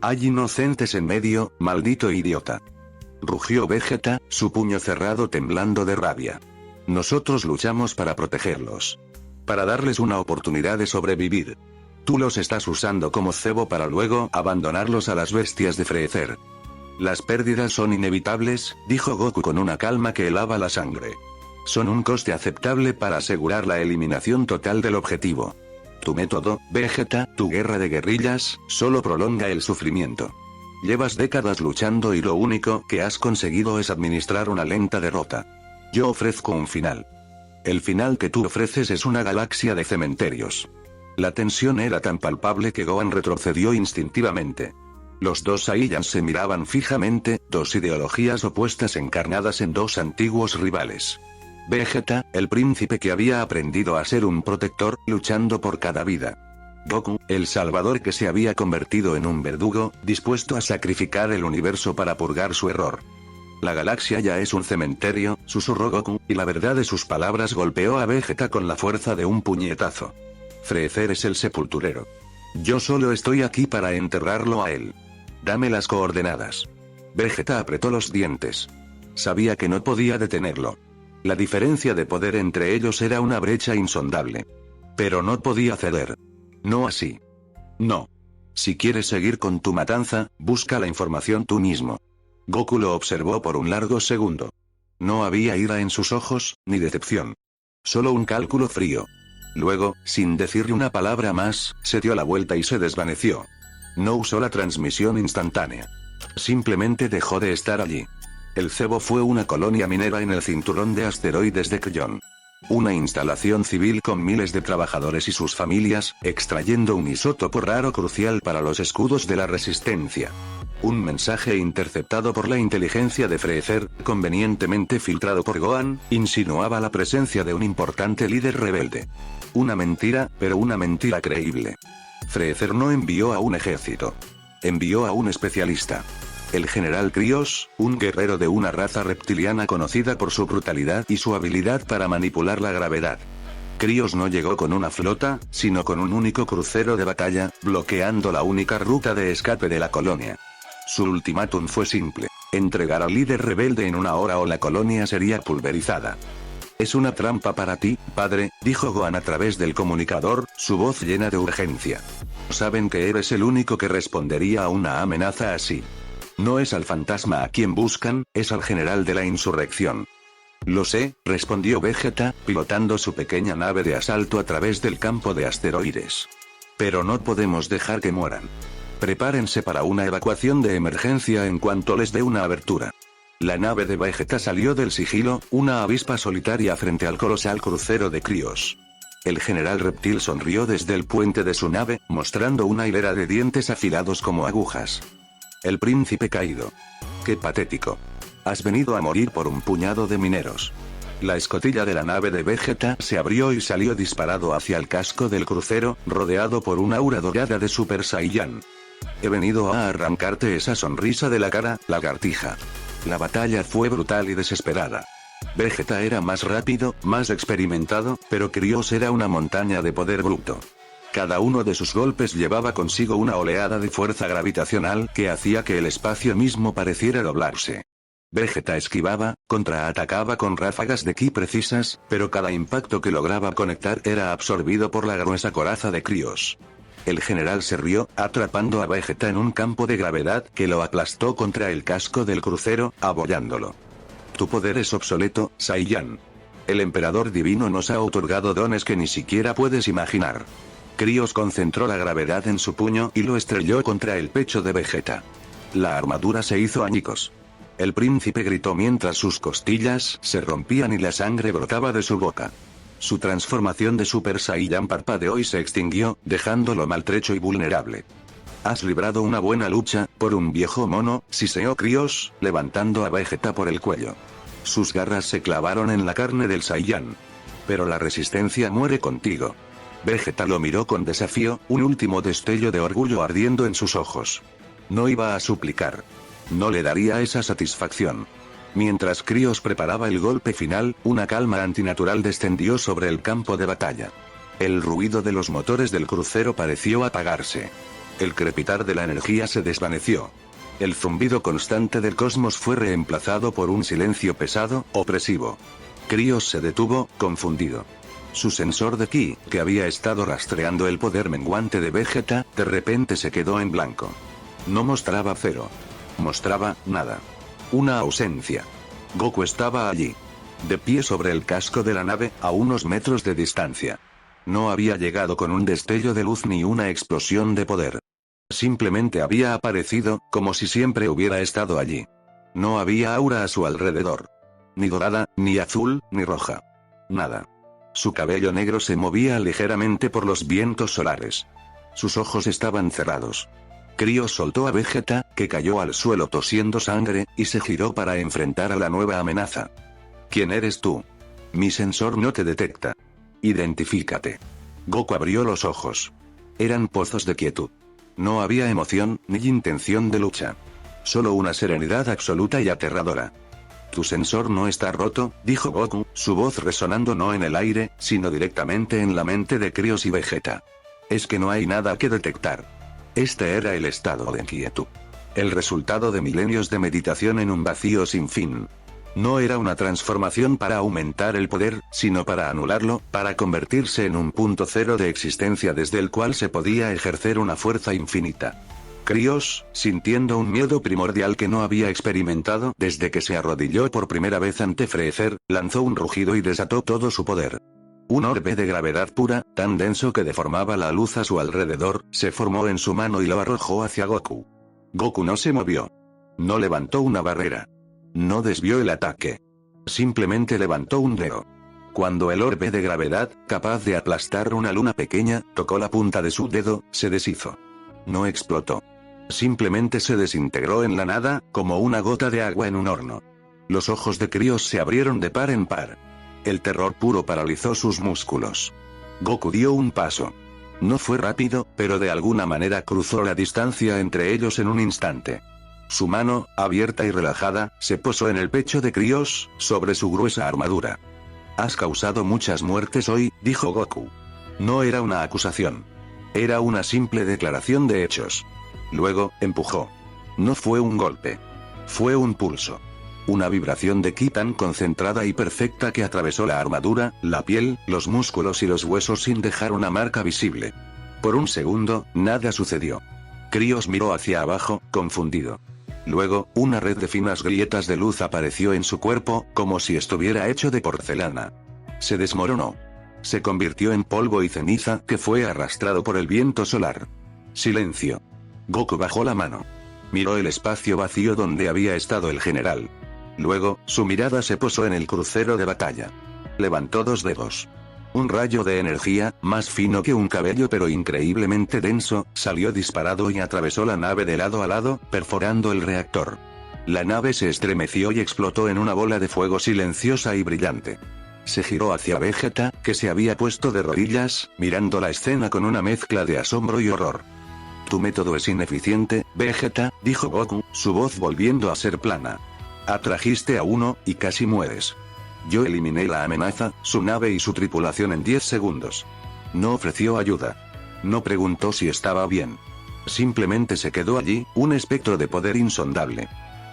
[SPEAKER 1] Hay inocentes en medio, maldito idiota. Rugió Vegeta, su puño cerrado temblando de rabia. Nosotros luchamos para protegerlos. Para darles una oportunidad de sobrevivir. Tú los estás usando como cebo para luego abandonarlos a las bestias de Freezer. Las pérdidas son inevitables, dijo Goku con una calma que helaba la sangre. Son un coste aceptable para asegurar la eliminación total del objetivo. Tu método, Vegeta, tu guerra de guerrillas, solo prolonga el sufrimiento. Llevas décadas luchando y lo único que has conseguido es administrar una lenta derrota. Yo ofrezco un final. El final que tú ofreces es una galaxia de cementerios. La tensión era tan palpable que Gohan retrocedió instintivamente. Los dos Saiyans se miraban fijamente, dos ideologías opuestas encarnadas en dos antiguos rivales. Vegeta, el príncipe que había aprendido a ser un protector, luchando por cada vida. Goku, el salvador que se había convertido en un verdugo, dispuesto a sacrificar el universo para purgar su error. La galaxia ya es un cementerio, susurró Goku, y la verdad de sus palabras golpeó a Vegeta con la fuerza de un puñetazo. Freezer es el sepulturero. Yo solo estoy aquí para enterrarlo a él. Dame las coordenadas. Vegeta apretó los dientes. Sabía que no podía detenerlo. La diferencia de poder entre ellos era una brecha insondable. Pero no podía ceder. No así. No. Si quieres seguir con tu matanza, busca la información tú mismo. Goku lo observó por un largo segundo. No había ira en sus ojos, ni decepción. Solo un cálculo frío. Luego, sin decirle una palabra más, se dio la vuelta y se desvaneció. No usó la transmisión instantánea. Simplemente dejó de estar allí. El cebo fue una colonia minera en el cinturón de asteroides de Kryon. Una instalación civil con miles de trabajadores y sus familias, extrayendo un isótopo raro crucial para los escudos de la resistencia. Un mensaje interceptado por la inteligencia de Freezer, convenientemente filtrado por Gohan, insinuaba la presencia de un importante líder rebelde. Una mentira, pero una mentira creíble. Freezer no envió a un ejército. Envió a un especialista. El general Krios, un guerrero de una raza reptiliana conocida por su brutalidad y su habilidad para manipular la gravedad. Krios no llegó con una flota, sino con un único crucero de batalla, bloqueando la única ruta de escape de la colonia. Su ultimátum fue simple: entregar al líder rebelde en una hora o la colonia sería pulverizada. Es una trampa para ti, padre, dijo Gohan a través del comunicador, su voz llena de urgencia. Saben que eres el único que respondería a una amenaza así. No es al fantasma a quien buscan, es al general de la insurrección. Lo sé, respondió Vegeta, pilotando su pequeña nave de asalto a través del campo de asteroides. Pero no podemos dejar que mueran. Prepárense para una evacuación de emergencia en cuanto les dé una abertura. La nave de Vegeta salió del sigilo, una avispa solitaria frente al colosal crucero de Krios. El general reptil sonrió desde el puente de su nave, mostrando una hilera de dientes afilados como agujas. El príncipe caído. ¡Qué patético! Has venido a morir por un puñado de mineros. La escotilla de la nave de Vegeta se abrió y salió disparado hacia el casco del crucero, rodeado por una aura dorada de Super Saiyan. He venido a arrancarte esa sonrisa de la cara, lagartija. La batalla fue brutal y desesperada. Vegeta era más rápido, más experimentado, pero Krios era una montaña de poder bruto. Cada uno de sus golpes llevaba consigo una oleada de fuerza gravitacional que hacía que el espacio mismo pareciera doblarse. Vegeta esquivaba, contraatacaba con ráfagas de ki precisas, pero cada impacto que lograba conectar era absorbido por la gruesa coraza de Krios. El general se rió, atrapando a Vegeta en un campo de gravedad que lo aplastó contra el casco del crucero, abollándolo. Tu poder es obsoleto, Saiyan. El emperador divino nos ha otorgado dones que ni siquiera puedes imaginar. Krios concentró la gravedad en su puño y lo estrelló contra el pecho de Vegeta. La armadura se hizo añicos. El príncipe gritó mientras sus costillas se rompían y la sangre brotaba de su boca. Su transformación de Super Saiyan parpadeó y se extinguió, dejándolo maltrecho y vulnerable. Has librado una buena lucha, por un viejo mono, siseó Krios, levantando a Vegeta por el cuello. Sus garras se clavaron en la carne del Saiyan. Pero la resistencia muere contigo. Vegeta lo miró con desafío, un último destello de orgullo ardiendo en sus ojos. No iba a suplicar. No le daría esa satisfacción. Mientras Krios preparaba el golpe final, una calma antinatural descendió sobre el campo de batalla. El ruido de los motores del crucero pareció apagarse. El crepitar de la energía se desvaneció. El zumbido constante del cosmos fue reemplazado por un silencio pesado, opresivo. Krios se detuvo, confundido. Su sensor de ki, que había estado rastreando el poder menguante de Vegeta, de repente se quedó en blanco. No mostraba cero. Mostraba nada. Una ausencia. Goku estaba allí. De pie sobre el casco de la nave, a unos metros de distancia. No había llegado con un destello de luz ni una explosión de poder. Simplemente había aparecido, como si siempre hubiera estado allí. No había aura a su alrededor. Ni dorada, ni azul, ni roja. Nada. Su cabello negro se movía ligeramente por los vientos solares. Sus ojos estaban cerrados. Cryos soltó a Vegeta, que cayó al suelo tosiendo sangre, y se giró para enfrentar a la nueva amenaza. ¿Quién eres tú? Mi sensor no te detecta. Identifícate. Goku abrió los ojos. Eran pozos de quietud. No había emoción, ni intención de lucha. Solo una serenidad absoluta y aterradora. Tu sensor no está roto, dijo Goku, su voz resonando no en el aire, sino directamente en la mente de Cryos y Vegeta. Es que no hay nada que detectar. Este era el estado de quietud. El resultado de milenios de meditación en un vacío sin fin. No era una transformación para aumentar el poder, sino para anularlo, para convertirse en un punto cero de existencia desde el cual se podía ejercer una fuerza infinita. Cryos, sintiendo un miedo primordial que no había experimentado desde que se arrodilló por primera vez ante Freezer, lanzó un rugido y desató todo su poder. Un orbe de gravedad pura, tan denso que deformaba la luz a su alrededor, se formó en su mano y lo arrojó hacia Goku. Goku no se movió. No levantó una barrera. No desvió el ataque. Simplemente levantó un dedo. Cuando el orbe de gravedad, capaz de aplastar una luna pequeña, tocó la punta de su dedo, se deshizo. No explotó. Simplemente se desintegró en la nada, como una gota de agua en un horno. Los ojos de Cryos se abrieron de par en par. El terror puro paralizó sus músculos. Goku dio un paso. No fue rápido, pero de alguna manera cruzó la distancia entre ellos en un instante. Su mano, abierta y relajada, se posó en el pecho de Cryos, sobre su gruesa armadura. Has causado muchas muertes hoy, dijo Goku. No era una acusación. Era una simple declaración de hechos. Luego, empujó. No fue un golpe. Fue un pulso. Una vibración de ki tan concentrada y perfecta que atravesó la armadura, la piel, los músculos y los huesos sin dejar una marca visible. Por un segundo, nada sucedió. Cryos miró hacia abajo, confundido. Luego, una red de finas grietas de luz apareció en su cuerpo, como si estuviera hecho de porcelana. Se desmoronó. Se convirtió en polvo y ceniza que fue arrastrado por el viento solar. Silencio. Goku bajó la mano. Miró el espacio vacío donde había estado el general. Luego, su mirada se posó en el crucero de batalla. Levantó dos dedos. Un rayo de energía, más fino que un cabello pero increíblemente denso, salió disparado y atravesó la nave de lado a lado, perforando el reactor. La nave se estremeció y explotó en una bola de fuego silenciosa y brillante. Se giró hacia Vegeta, que se había puesto de rodillas, mirando la escena con una mezcla de asombro y horror. Tu método es ineficiente, Vegeta, dijo Goku, su voz volviendo a ser plana. Atrajiste a uno, y casi mueres. Yo eliminé la amenaza, su nave y su tripulación en 10 segundos. No ofreció ayuda. No preguntó si estaba bien. Simplemente se quedó allí, un espectro de poder insondable.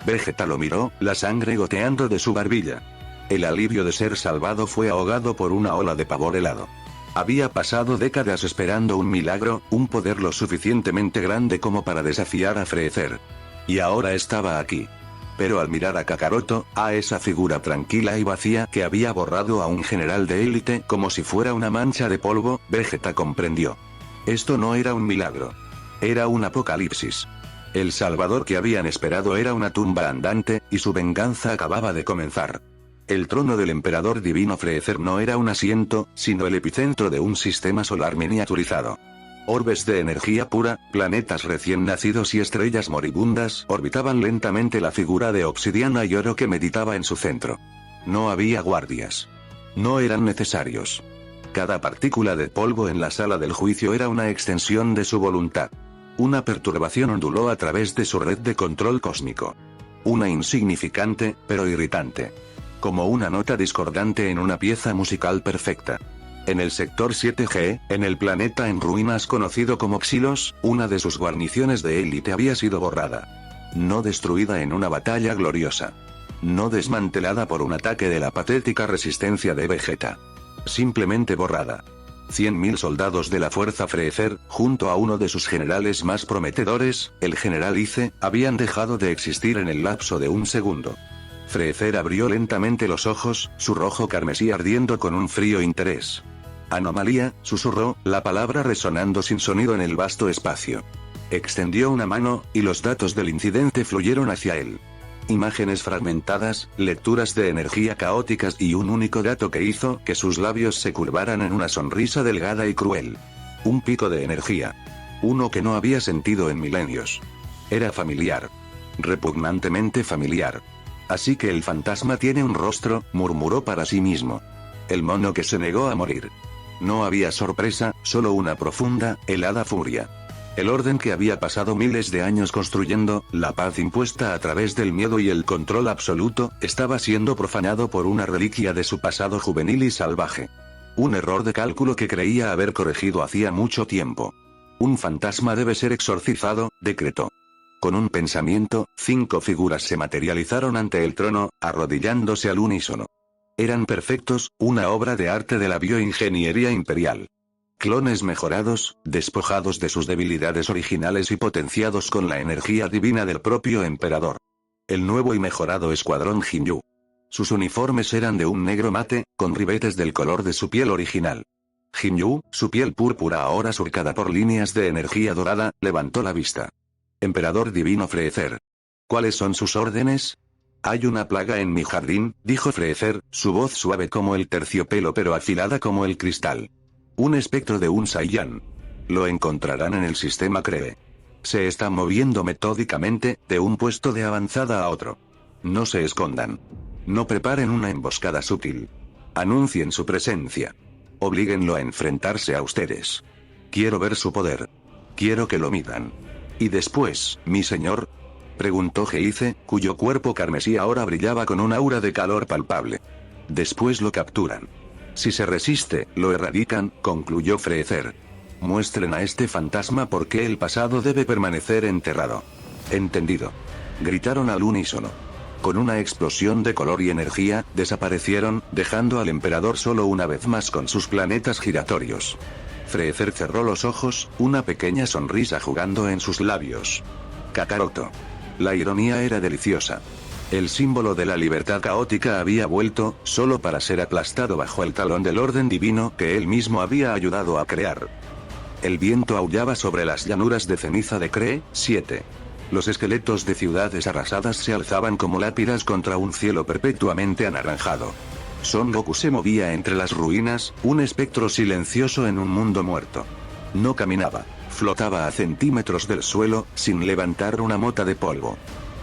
[SPEAKER 1] Vegeta lo miró, la sangre goteando de su barbilla. El alivio de ser salvado fue ahogado por una ola de pavor helado. Había pasado décadas esperando un milagro, un poder lo suficientemente grande como para desafiar a Freezer. Y ahora estaba aquí. Pero al mirar a Kakaroto, a esa figura tranquila y vacía que había borrado a un general de élite como si fuera una mancha de polvo, Vegeta comprendió. Esto no era un milagro. Era un apocalipsis. El salvador que habían esperado era una tumba andante, y su venganza acababa de comenzar. El trono del emperador divino Freezer no era un asiento, sino el epicentro de un sistema solar miniaturizado. Orbes de energía pura, planetas recién nacidos y estrellas moribundas orbitaban lentamente la figura de obsidiana y oro que meditaba en su centro. No había guardias. No eran necesarios. Cada partícula de polvo en la sala del juicio era una extensión de su voluntad. Una perturbación onduló a través de su red de control cósmico. Una insignificante, pero irritante. Como una nota discordante en una pieza musical perfecta. En el sector 7G, en el planeta en ruinas conocido como Xilos, una de sus guarniciones de élite había sido borrada. No destruida en una batalla gloriosa. No desmantelada por un ataque de la patética resistencia de Vegeta. Simplemente borrada. 100.000 soldados de la Fuerza Freezer, junto a uno de sus generales más prometedores, el general Ice, habían dejado de existir en el lapso de un segundo. Freezer abrió lentamente los ojos, su rojo carmesí ardiendo con un frío interés. Anomalía, susurró, la palabra resonando sin sonido en el vasto espacio. Extendió una mano, y los datos del incidente fluyeron hacia él. Imágenes fragmentadas, lecturas de energía caóticas y un único dato que hizo que sus labios se curvaran en una sonrisa delgada y cruel. Un pico de energía. Uno que no había sentido en milenios. Era familiar. Repugnantemente familiar. Así que el fantasma tiene un rostro, murmuró para sí mismo. El mono que se negó a morir. No había sorpresa, solo una profunda, helada furia. El orden que había pasado miles de años construyendo, la paz impuesta a través del miedo y el control absoluto, estaba siendo profanado por una reliquia de su pasado juvenil y salvaje. Un error de cálculo que creía haber corregido hacía mucho tiempo. Un fantasma debe ser exorcizado, decretó. Con un pensamiento, 5 figuras se materializaron ante el trono, arrodillándose al unísono. Eran perfectos, una obra de arte de la bioingeniería imperial. Clones mejorados, despojados de sus debilidades originales y potenciados con la energía divina del propio emperador. El nuevo y mejorado escuadrón Jinyu. Sus uniformes eran de un negro mate, con ribetes del color de su piel original. Jinyu, su piel púrpura ahora surcada por líneas de energía dorada, levantó la vista. Emperador divino Freezer. ¿Cuáles son sus órdenes? Hay una plaga en mi jardín, dijo Freezer, su voz suave como el terciopelo pero afilada como el cristal. Un espectro de un Saiyan. Lo encontrarán en el sistema Cree. Se está moviendo metódicamente, de un puesto de avanzada a otro. No se escondan. No preparen una emboscada sutil. Anuncien su presencia. Oblíguenlo a enfrentarse a ustedes. Quiero ver su poder. Quiero que lo midan. ¿Y después, mi señor? Preguntó Geice, cuyo cuerpo carmesí ahora brillaba con un aura de calor palpable. Después lo capturan. Si se resiste, lo erradican, concluyó Freezer. Muestren a este fantasma por qué el pasado debe permanecer enterrado. Entendido. Gritaron al unísono. Con una explosión de color y energía, desaparecieron, dejando al emperador solo una vez más con sus planetas giratorios. Freezer cerró los ojos, una pequeña sonrisa jugando en sus labios. Kakaroto. La ironía era deliciosa. El símbolo de la libertad caótica había vuelto, solo para ser aplastado bajo el talón del orden divino que él mismo había ayudado a crear. El viento aullaba sobre las llanuras de ceniza de Cree, 7. Los esqueletos de ciudades arrasadas se alzaban como lápidas contra un cielo perpetuamente anaranjado. Son Goku se movía entre las ruinas, un espectro silencioso en un mundo muerto. No caminaba, flotaba a centímetros del suelo, sin levantar una mota de polvo.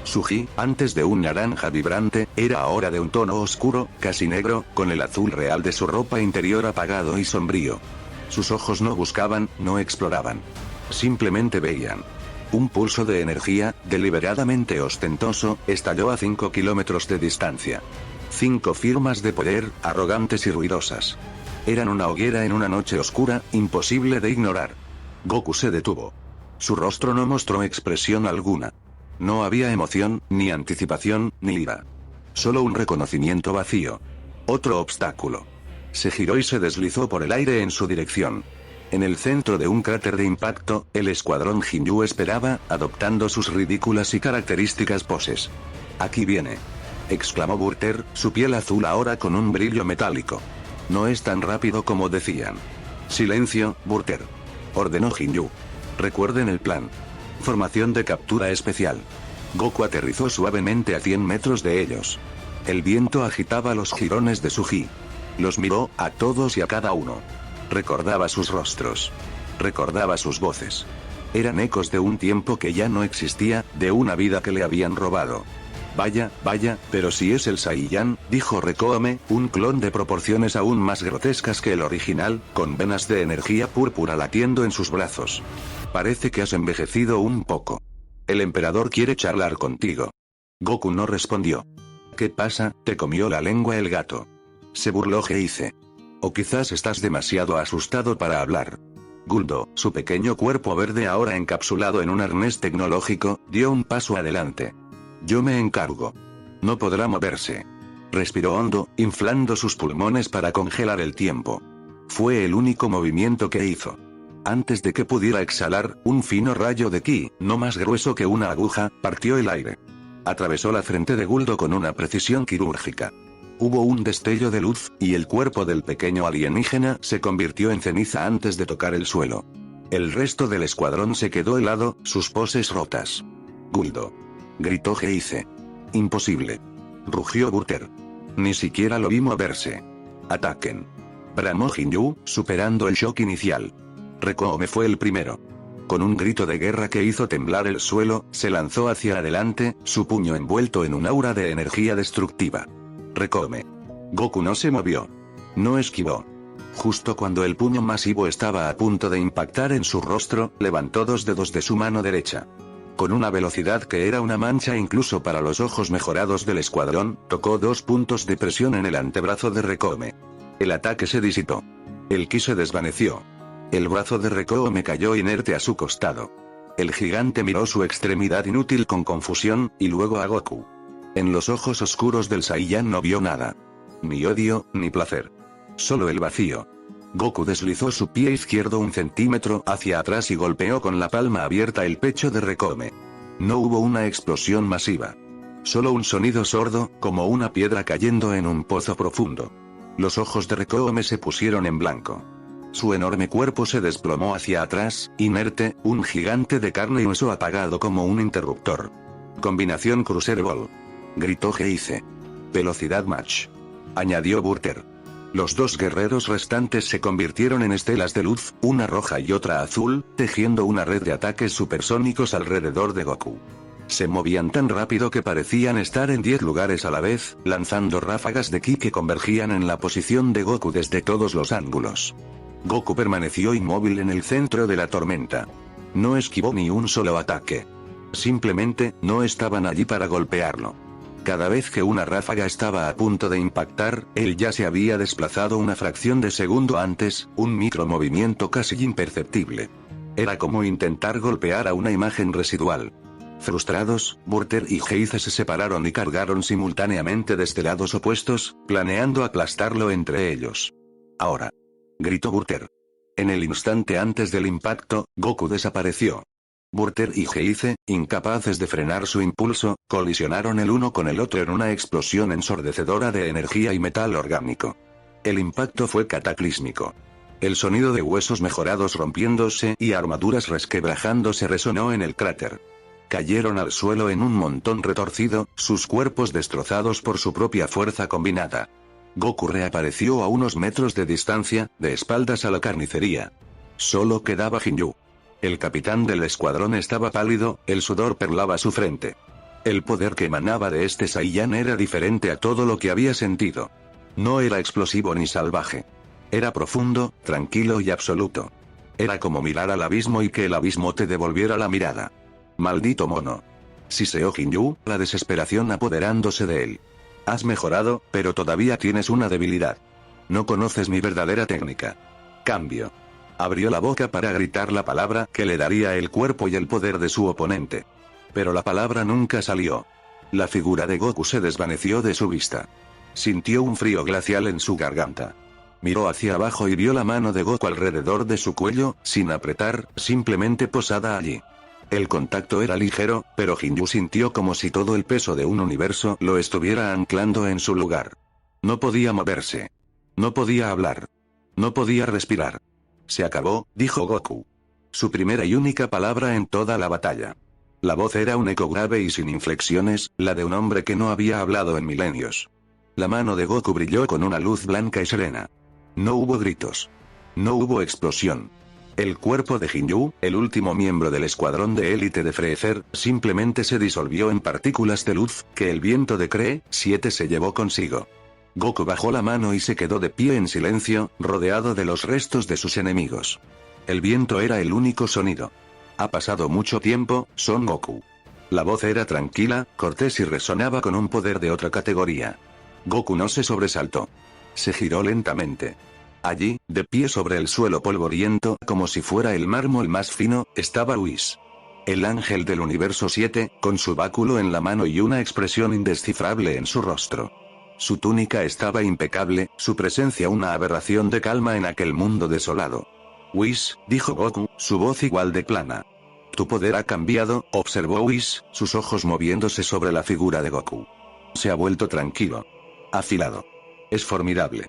[SPEAKER 1] Su ji, antes de un naranja vibrante, era ahora de un tono oscuro, casi negro, con el azul real de su ropa interior apagado y sombrío. Sus ojos no buscaban, no exploraban. Simplemente veían. Un pulso de energía, deliberadamente ostentoso, estalló a 5 kilómetros de distancia. 5 firmas de poder, arrogantes y ruidosas. Eran una hoguera en una noche oscura, imposible de ignorar. Goku se detuvo. Su rostro no mostró expresión alguna. No había emoción, ni anticipación, ni ira. Solo un reconocimiento vacío. Otro obstáculo. Se giró y se deslizó por el aire en su dirección. En el centro de un cráter de impacto, el escuadrón Jinyu esperaba, adoptando sus ridículas y características poses. «Aquí viene», exclamó Burter, su piel azul ahora con un brillo metálico. «No es tan rápido como decían». «Silencio, Burter», ordenó Jinyu. «Recuerden el plan. Formación de captura especial». Goku aterrizó suavemente a 100 metros de ellos. El viento agitaba los jirones de su ji. Los miró, a todos y a cada uno. Recordaba sus rostros. Recordaba sus voces. Eran ecos de un tiempo que ya no existía, de una vida que le habían robado. «Vaya, vaya, pero si es el Saiyan», dijo Rekoame, un clon de proporciones aún más grotescas que el original, con venas de energía púrpura latiendo en sus brazos. «Parece que has envejecido un poco. El emperador quiere charlar contigo». Goku no respondió. «¿Qué pasa? ¿Te comió la lengua el gato?», se burló Geice. «O quizás estás demasiado asustado para hablar». Guldo, su pequeño cuerpo verde ahora encapsulado en un arnés tecnológico, dio un paso adelante. «Yo me encargo». «No podrá moverse». Respiró hondo, inflando sus pulmones para congelar el tiempo. Fue el único movimiento que hizo. Antes de que pudiera exhalar, un fino rayo de ki, no más grueso que una aguja, partió el aire. Atravesó la frente de Guldo con una precisión quirúrgica. Hubo un destello de luz, y el cuerpo del pequeño alienígena se convirtió en ceniza antes de tocar el suelo. El resto del escuadrón se quedó helado, sus poses rotas. «Guldo», gritó Heize. «Imposible», rugió Burter. «Ni siquiera lo vi moverse». «Ataquen», bramó Jinyu, superando el shock inicial. Recoome fue el primero. Con un grito de guerra que hizo temblar el suelo, se lanzó hacia adelante, su puño envuelto en un aura de energía destructiva. Recoome. Goku no se movió. No esquivó. Justo cuando el puño masivo estaba a punto de impactar en su rostro, levantó dos dedos de su mano derecha. Con una velocidad que era una mancha incluso para los ojos mejorados del escuadrón, tocó 2 puntos de presión en el antebrazo de Recoome. El ataque se disipó. El ki se desvaneció. El brazo de Recoome cayó inerte a su costado. El gigante miró su extremidad inútil con confusión, y luego a Goku. En los ojos oscuros del Saiyan no vio nada. Ni odio, ni placer. Solo el vacío. Goku deslizó su pie izquierdo 1 centímetro hacia atrás y golpeó con la palma abierta el pecho de Recoome. No hubo una explosión masiva. Solo un sonido sordo, como una piedra cayendo en un pozo profundo. Los ojos de Recoome se pusieron en blanco. Su enorme cuerpo se desplomó hacia atrás, inerte, un gigante de carne y hueso apagado como un interruptor. Combinación Cruiser Ball, gritó Heize. Velocidad Match, añadió Burter. Los 2 guerreros restantes se convirtieron en estelas de luz, una roja y otra azul, tejiendo una red de ataques supersónicos alrededor de Goku. Se movían tan rápido que parecían estar en 10 lugares a la vez, lanzando ráfagas de ki que convergían en la posición de Goku desde todos los ángulos. Goku permaneció inmóvil en el centro de la tormenta. No esquivó ni un solo ataque. Simplemente, no estaban allí para golpearlo. Cada vez que una ráfaga estaba a punto de impactar, él ya se había desplazado una fracción de segundo antes, un micromovimiento casi imperceptible. Era como intentar golpear a una imagen residual. Frustrados, Burter y Heize se separaron y cargaron simultáneamente desde lados opuestos, planeando aplastarlo entre ellos. «Ahora», gritó Burter. En el instante antes del impacto, Goku desapareció. Burter y Heize, incapaces de frenar su impulso, colisionaron el uno con el otro en una explosión ensordecedora de energía y metal orgánico. El impacto fue cataclísmico. El sonido de huesos mejorados rompiéndose y armaduras resquebrajándose resonó en el cráter. Cayeron al suelo en un montón retorcido, sus cuerpos destrozados por su propia fuerza combinada. Goku reapareció a unos metros de distancia, de espaldas a la carnicería. Solo quedaba Jinyu. El capitán del escuadrón estaba pálido, el sudor perlaba su frente. El poder que emanaba de este Saiyan era diferente a todo lo que había sentido. No era explosivo ni salvaje. Era profundo, tranquilo y absoluto. Era como mirar al abismo y que el abismo te devolviera la mirada. «Maldito mono», siseó Jinyu, la desesperación apoderándose de él. «Has mejorado, pero todavía tienes una debilidad. No conoces mi verdadera técnica. Cambio». Abrió la boca para gritar la palabra que le daría el cuerpo y el poder de su oponente. Pero la palabra nunca salió. La figura de Goku se desvaneció de su vista. Sintió un frío glacial en su garganta. Miró hacia abajo y vio la mano de Goku alrededor de su cuello, sin apretar, simplemente posada allí. El contacto era ligero, pero Jinyu sintió como si todo el peso de un universo lo estuviera anclando en su lugar. No podía moverse. No podía hablar. No podía respirar. «Se acabó», dijo Goku. Su primera y única palabra en toda la batalla. La voz era un eco grave y sin inflexiones, la de un hombre que no había hablado en milenios. La mano de Goku brilló con una luz blanca y serena. No hubo gritos. No hubo explosión. El cuerpo de Jinyu, el último miembro del escuadrón de élite de Freezer, simplemente se disolvió en partículas de luz, que el viento de Kree 7 se llevó consigo. Goku bajó la mano y se quedó de pie en silencio, rodeado de los restos de sus enemigos. El viento era el único sonido. «Ha pasado mucho tiempo, Son Goku». La voz era tranquila, cortés y resonaba con un poder de otra categoría. Goku no se sobresaltó. Se giró lentamente. Allí, de pie sobre el suelo polvoriento, como si fuera el mármol más fino, estaba Whis. El ángel del universo 7, con su báculo en la mano y una expresión indescifrable en su rostro. Su túnica estaba impecable, su presencia una aberración de calma en aquel mundo desolado. Whis, dijo Goku, su voz igual de plana. Tu poder ha cambiado, observó Whis, sus ojos moviéndose sobre la figura de Goku. Se ha vuelto tranquilo. Afilado. Es formidable.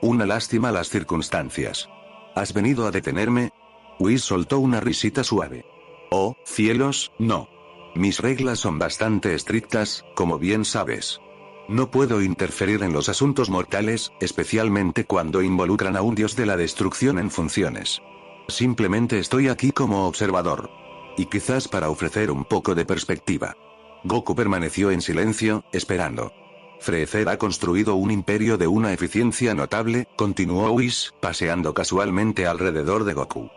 [SPEAKER 1] Una lástima las circunstancias. ¿Has venido a detenerme? Whis soltó una risita suave. Oh, cielos, no. Mis reglas son bastante estrictas, como bien sabes. No puedo interferir en los asuntos mortales, especialmente cuando involucran a un dios de la destrucción en funciones. Simplemente estoy aquí como observador. Y quizás para ofrecer un poco de perspectiva. Goku permaneció en silencio, esperando. Freezer ha construido un imperio de una eficiencia notable, continuó Whis, paseando casualmente alrededor de Goku.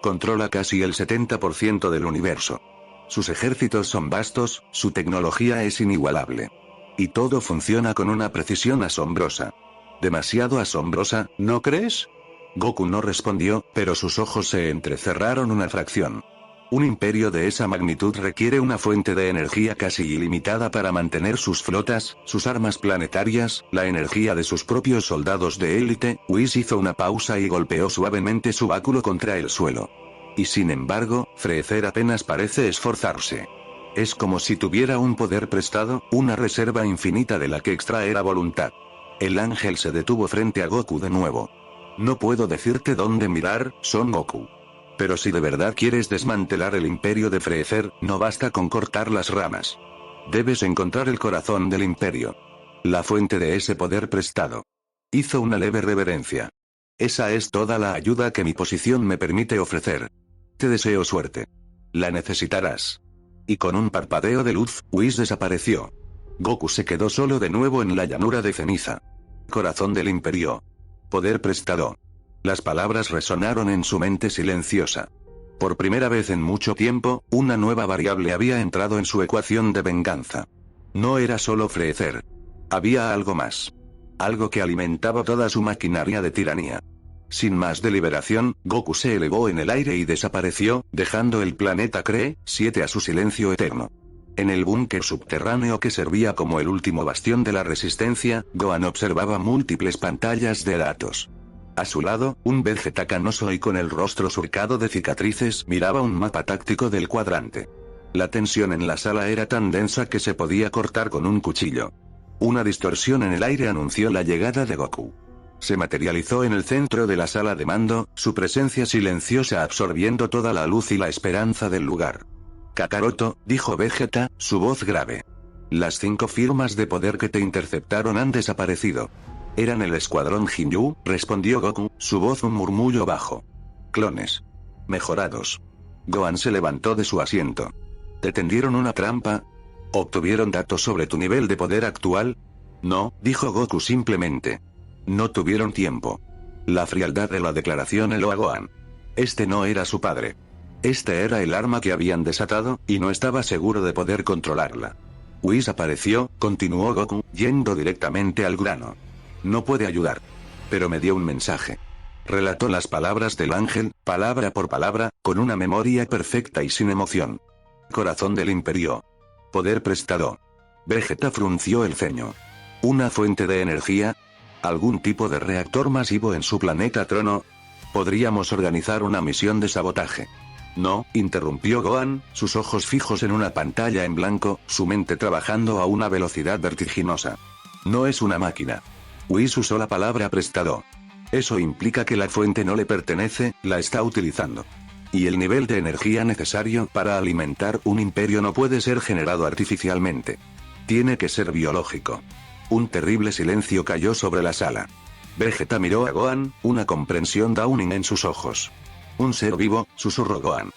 [SPEAKER 1] Controla casi el 70% del universo. Sus ejércitos son vastos, su tecnología es inigualable. Y todo funciona con una precisión asombrosa. Demasiado asombrosa, ¿no crees? Goku no respondió, pero sus ojos se entrecerraron una fracción. Un imperio de esa magnitud requiere una fuente de energía casi ilimitada para mantener sus flotas, sus armas planetarias, la energía de sus propios soldados de élite. Whis hizo una pausa y golpeó suavemente su báculo contra el suelo. Y sin embargo, Freezer apenas parece esforzarse. Es como si tuviera un poder prestado, una reserva infinita de la que extraer a voluntad. El ángel se detuvo frente a Goku de nuevo. No puedo decirte dónde mirar, Son Goku. Pero si de verdad quieres desmantelar el imperio de Freezer, no basta con cortar las ramas. Debes encontrar el corazón del imperio. La fuente de ese poder prestado. Hizo una leve reverencia. Esa es toda la ayuda que mi posición me permite ofrecer. Te deseo suerte. La necesitarás. Y con un parpadeo de luz, Whis desapareció. Goku se quedó solo de nuevo en la llanura de ceniza. Corazón del imperio. Poder prestado. Las palabras resonaron en su mente silenciosa. Por primera vez en mucho tiempo, una nueva variable había entrado en su ecuación de venganza. No era solo Freezer. Había algo más. Algo que alimentaba toda su maquinaria de tiranía. Sin más deliberación, Goku se elevó en el aire y desapareció, dejando el planeta Kree 7 a su silencio eterno. En el búnker subterráneo que servía como el último bastión de la resistencia, Gohan observaba múltiples pantallas de datos. A su lado, un Vegeta canoso y con el rostro surcado de cicatrices miraba un mapa táctico del cuadrante. La tensión en la sala era tan densa que se podía cortar con un cuchillo. Una distorsión en el aire anunció la llegada de Goku. Se materializó en el centro de la sala de mando, su presencia silenciosa absorbiendo toda la luz y la esperanza del lugar. Kakaroto, dijo Vegeta, su voz grave. Las 5 firmas de poder que te interceptaron han desaparecido. Eran el escuadrón Jinyu, respondió Goku, su voz un murmullo bajo. Clones. Mejorados. Gohan se levantó de su asiento. ¿Te tendieron una trampa? ¿Obtuvieron datos sobre tu nivel de poder actual? No, dijo Goku simplemente. No tuvieron tiempo. La frialdad de la declaración heló a Gohan. Este no era su padre. Este era el arma que habían desatado, y no estaba seguro de poder controlarla. Whis apareció, continuó Goku, yendo directamente al grano. No puede ayudar. Pero me dio un mensaje. Relató las palabras del ángel, palabra por palabra, con una memoria perfecta y sin emoción. Corazón del imperio. Poder prestado. Vegeta frunció el ceño. ¿Una fuente de energía? ¿Algún tipo de reactor masivo en su planeta trono? Podríamos organizar una misión de sabotaje. No, interrumpió Gohan, sus ojos fijos en una pantalla en blanco, su mente trabajando a una velocidad vertiginosa. No es una máquina. Whis usó la palabra prestado. Eso implica que la fuente no le pertenece, la está utilizando. Y el nivel de energía necesario para alimentar un imperio no puede ser generado artificialmente. Tiene que ser biológico. Un terrible silencio cayó sobre la sala. Vegeta miró a Gohan, una comprensión Downing en sus ojos. Un ser vivo, susurró Gohan.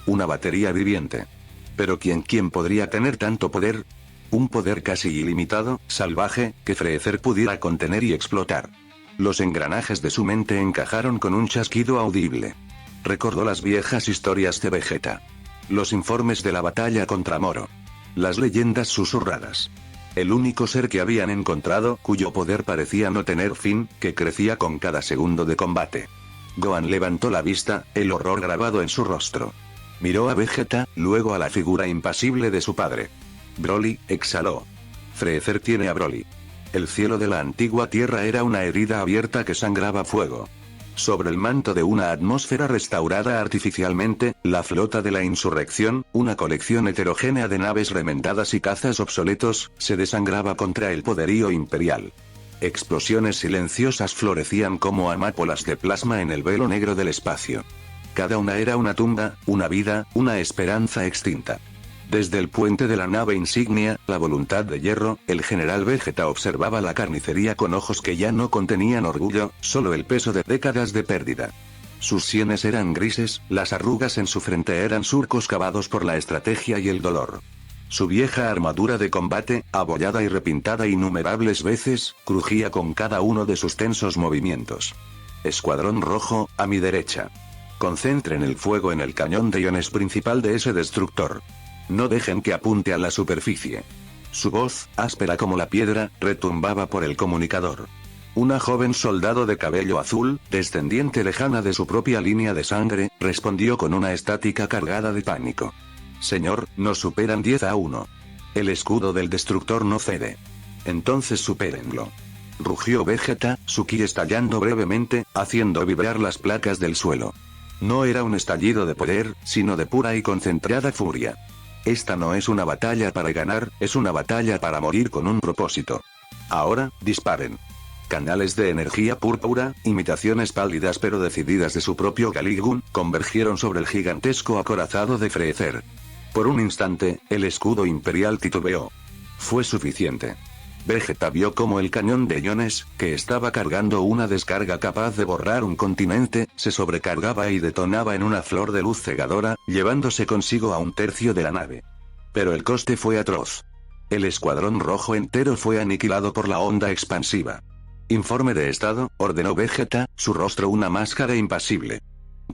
[SPEAKER 1] Una batería viviente. Pero ¿quién podría tener tanto poder? Un poder casi ilimitado, salvaje, que Freezer pudiera contener y explotar. Los engranajes de su mente encajaron con un chasquido audible. Recordó las viejas historias de Vegeta. Los informes de la batalla contra Moro. Las leyendas susurradas. El único ser que habían encontrado, cuyo poder parecía no tener fin, que crecía con cada segundo de combate. Gohan levantó la vista, el horror grabado en su rostro. Miró a Vegeta, luego a la figura impasible de su padre. Broly, exhaló. Freezer tiene a Broly. El cielo de la antigua Tierra era una herida abierta que sangraba fuego. Sobre el manto de una atmósfera restaurada artificialmente, la flota de la insurrección, una colección heterogénea de naves remendadas y cazas obsoletos, se desangraba contra el poderío imperial. Explosiones silenciosas florecían como amápolas de plasma en el velo negro del espacio. Cada una era una tumba, una vida, una esperanza extinta. Desde el puente de la nave insignia, la voluntad de hierro, el general Vegeta observaba la carnicería con ojos que ya no contenían orgullo, solo el peso de décadas de pérdida. Sus sienes eran grises, las arrugas en su frente eran surcos cavados por la estrategia y el dolor. Su vieja armadura de combate, abollada y repintada innumerables veces, crujía con cada uno de sus tensos movimientos. Escuadrón rojo, a mi derecha. Concentren el fuego en el cañón de iones principal de ese destructor. No dejen que apunte a la superficie. Su voz, áspera como la piedra, retumbaba por el comunicador. Una joven soldado de cabello azul, descendiente lejana de su propia línea de sangre, respondió con una estática cargada de pánico. Señor, nos superan 10-1. El escudo del destructor no cede. Entonces supérenlo. Rugió Vegeta, su ki estallando brevemente, haciendo vibrar las placas del suelo. No era un estallido de poder, sino de pura y concentrada furia. Esta no es una batalla para ganar, es una batalla para morir con un propósito. Ahora, disparen. Canales de energía púrpura, imitaciones pálidas pero decididas de su propio Galigun, convergieron sobre el gigantesco acorazado de Freezer. Por un instante, el escudo imperial titubeó. Fue suficiente. Vegeta vio como el cañón de iones, que estaba cargando una descarga capaz de borrar un continente, se sobrecargaba y detonaba en una flor de luz cegadora, llevándose consigo a un tercio de la nave. Pero el coste fue atroz. El escuadrón rojo entero fue aniquilado por la onda expansiva. Informe de estado, ordenó Vegeta, su rostro una máscara impasible.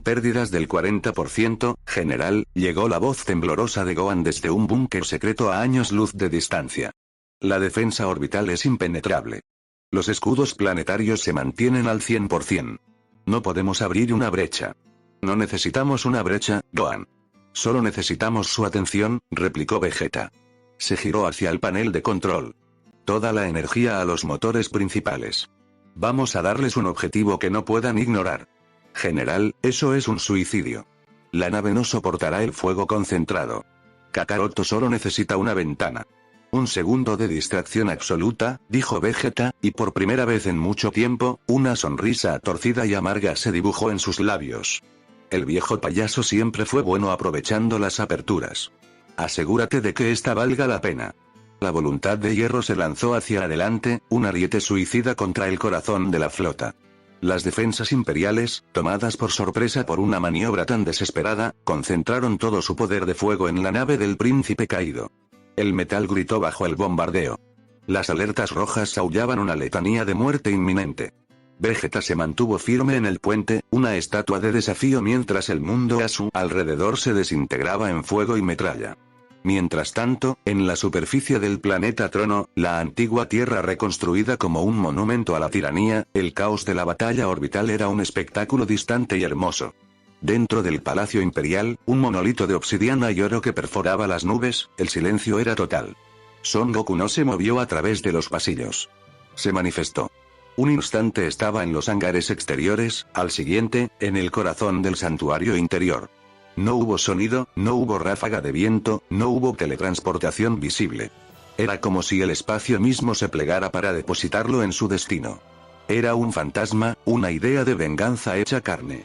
[SPEAKER 1] Pérdidas del 40%, general, llegó la voz temblorosa de Gohan desde un búnker secreto a años luz de distancia. La defensa orbital es impenetrable. Los escudos planetarios se mantienen al 100%. No podemos abrir una brecha. No necesitamos una brecha, Gohan. Solo necesitamos su atención, replicó Vegeta. Se giró hacia el panel de control. Toda la energía a los motores principales. Vamos a darles un objetivo que no puedan ignorar. General, eso es un suicidio. La nave no soportará el fuego concentrado. Kakaroto solo necesita una ventana. Un segundo de distracción absoluta, dijo Vegeta, y por primera vez en mucho tiempo, una sonrisa torcida y amarga se dibujó en sus labios. El viejo payaso siempre fue bueno aprovechando las aperturas. Asegúrate de que esta valga la pena. La voluntad de hierro se lanzó hacia adelante, un ariete suicida contra el corazón de la flota. Las defensas imperiales, tomadas por sorpresa por una maniobra tan desesperada, concentraron todo su poder de fuego en la nave del príncipe caído. El metal gritó bajo el bombardeo. Las alertas rojas aullaban una letanía de muerte inminente. Vegeta se mantuvo firme en el puente, una estatua de desafío mientras el mundo a su alrededor se desintegraba en fuego y metralla. Mientras tanto, en la superficie del planeta Trono, la antigua Tierra reconstruida como un monumento a la tiranía, el caos de la batalla orbital era un espectáculo distante y hermoso. Dentro del Palacio Imperial, un monolito de obsidiana y oro que perforaba las nubes, el silencio era total. Son Goku no se movió a través de los pasillos. Se manifestó. Un instante estaba en los hangares exteriores, al siguiente, en el corazón del santuario interior. No hubo sonido, no hubo ráfaga de viento, no hubo teletransportación visible. Era como si el espacio mismo se plegara para depositarlo en su destino. Era un fantasma, una idea de venganza hecha carne.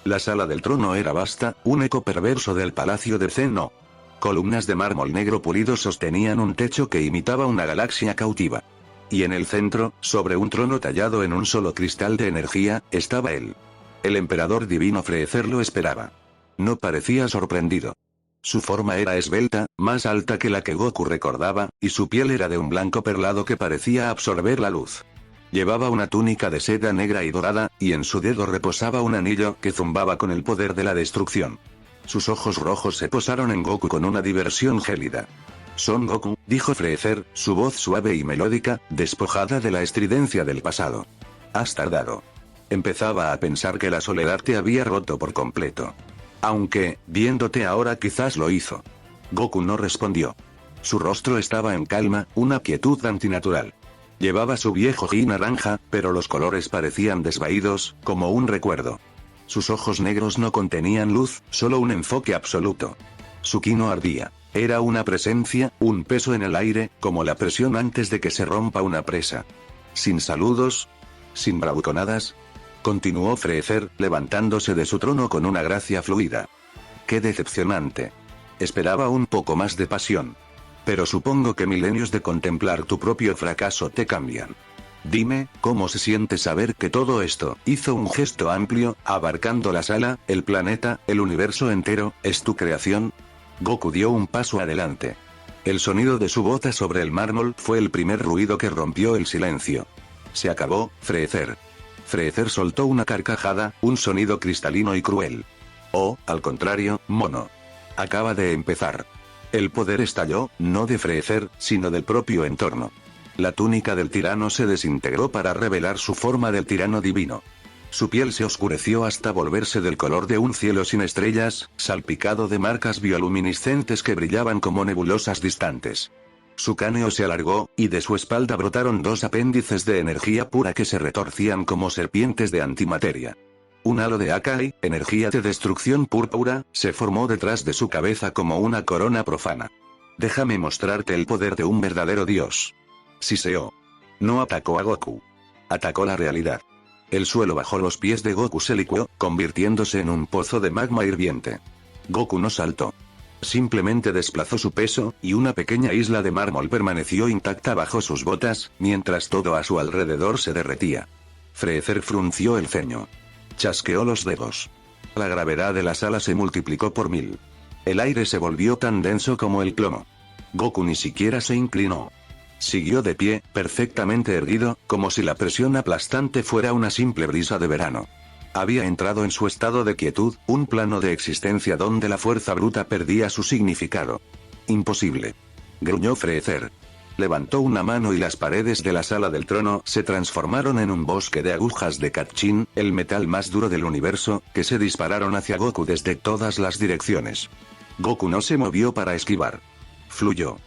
[SPEAKER 1] La sala del trono era vasta, un eco perverso del palacio de Zeno. Columnas de mármol negro pulido sostenían un techo que imitaba una galaxia cautiva. Y en el centro, sobre un trono tallado en un solo cristal de energía, estaba él. El emperador divino Freezer lo esperaba. No parecía sorprendido. Su forma era esbelta, más alta que la que Goku recordaba, y su piel era de un blanco perlado que parecía absorber la luz. Llevaba una túnica de seda negra y dorada, y en su dedo reposaba un anillo que zumbaba con el poder de la destrucción. Sus ojos rojos se posaron en Goku con una diversión gélida. Son Goku, dijo Freezer, su voz suave y melódica, despojada de la estridencia del pasado. Has tardado. Empezaba a pensar que la soledad te había roto por completo. Aunque, viéndote ahora quizás lo hizo. Goku no respondió. Su rostro estaba en calma, una quietud antinatural. Llevaba su viejo gi naranja, pero los colores parecían desvaídos, como un recuerdo. Sus ojos negros no contenían luz, solo un enfoque absoluto. Su ki no ardía. Era una presencia, un peso en el aire, como la presión antes de que se rompa una presa. Sin saludos, sin bravuconadas, continuó Freezer, levantándose de su trono con una gracia fluida. ¡Qué decepcionante! Esperaba un poco más de pasión. Pero supongo que milenios de contemplar tu propio fracaso te cambian. Dime, ¿cómo se siente saber que todo esto, hizo un gesto amplio, abarcando la sala, el planeta, el universo entero, es tu creación? Goku dio un paso adelante. El sonido de su bota sobre el mármol fue el primer ruido que rompió el silencio. Se acabó, Freezer. Freezer soltó una carcajada, un sonido cristalino y cruel. Oh, al contrario, mono. Acaba de empezar. El poder estalló, no de Freezer, sino del propio entorno. La túnica del tirano se desintegró para revelar su forma del tirano divino. Su piel se oscureció hasta volverse del color de un cielo sin estrellas, salpicado de marcas bioluminiscentes que brillaban como nebulosas distantes. Su cráneo se alargó, y de su espalda brotaron dos apéndices de energía pura que se retorcían como serpientes de antimateria. Un halo de Akai, energía de destrucción púrpura, se formó detrás de su cabeza como una corona profana. Déjame mostrarte el poder de un verdadero dios. Siseó. No atacó a Goku. Atacó la realidad. El suelo bajo los pies de Goku se licuó, convirtiéndose en un pozo de magma hirviente. Goku no saltó. Simplemente desplazó su peso, y una pequeña isla de mármol permaneció intacta bajo sus botas, mientras todo a su alrededor se derretía. Freezer frunció el ceño. Chasqueó los dedos. La gravedad de la sala se multiplicó por 1000. El aire se volvió tan denso como el plomo. Goku ni siquiera se inclinó. Siguió de pie, perfectamente erguido, como si la presión aplastante fuera una simple brisa de verano. Había entrado en su estado de quietud, un plano de existencia donde la fuerza bruta perdía su significado. Imposible. Gruñó Freezer. Levantó una mano y las paredes de la sala del trono se transformaron en un bosque de agujas de Katchin, el metal más duro del universo, que se dispararon hacia Goku desde todas las direcciones. Goku no se movió para esquivar. Fluyó.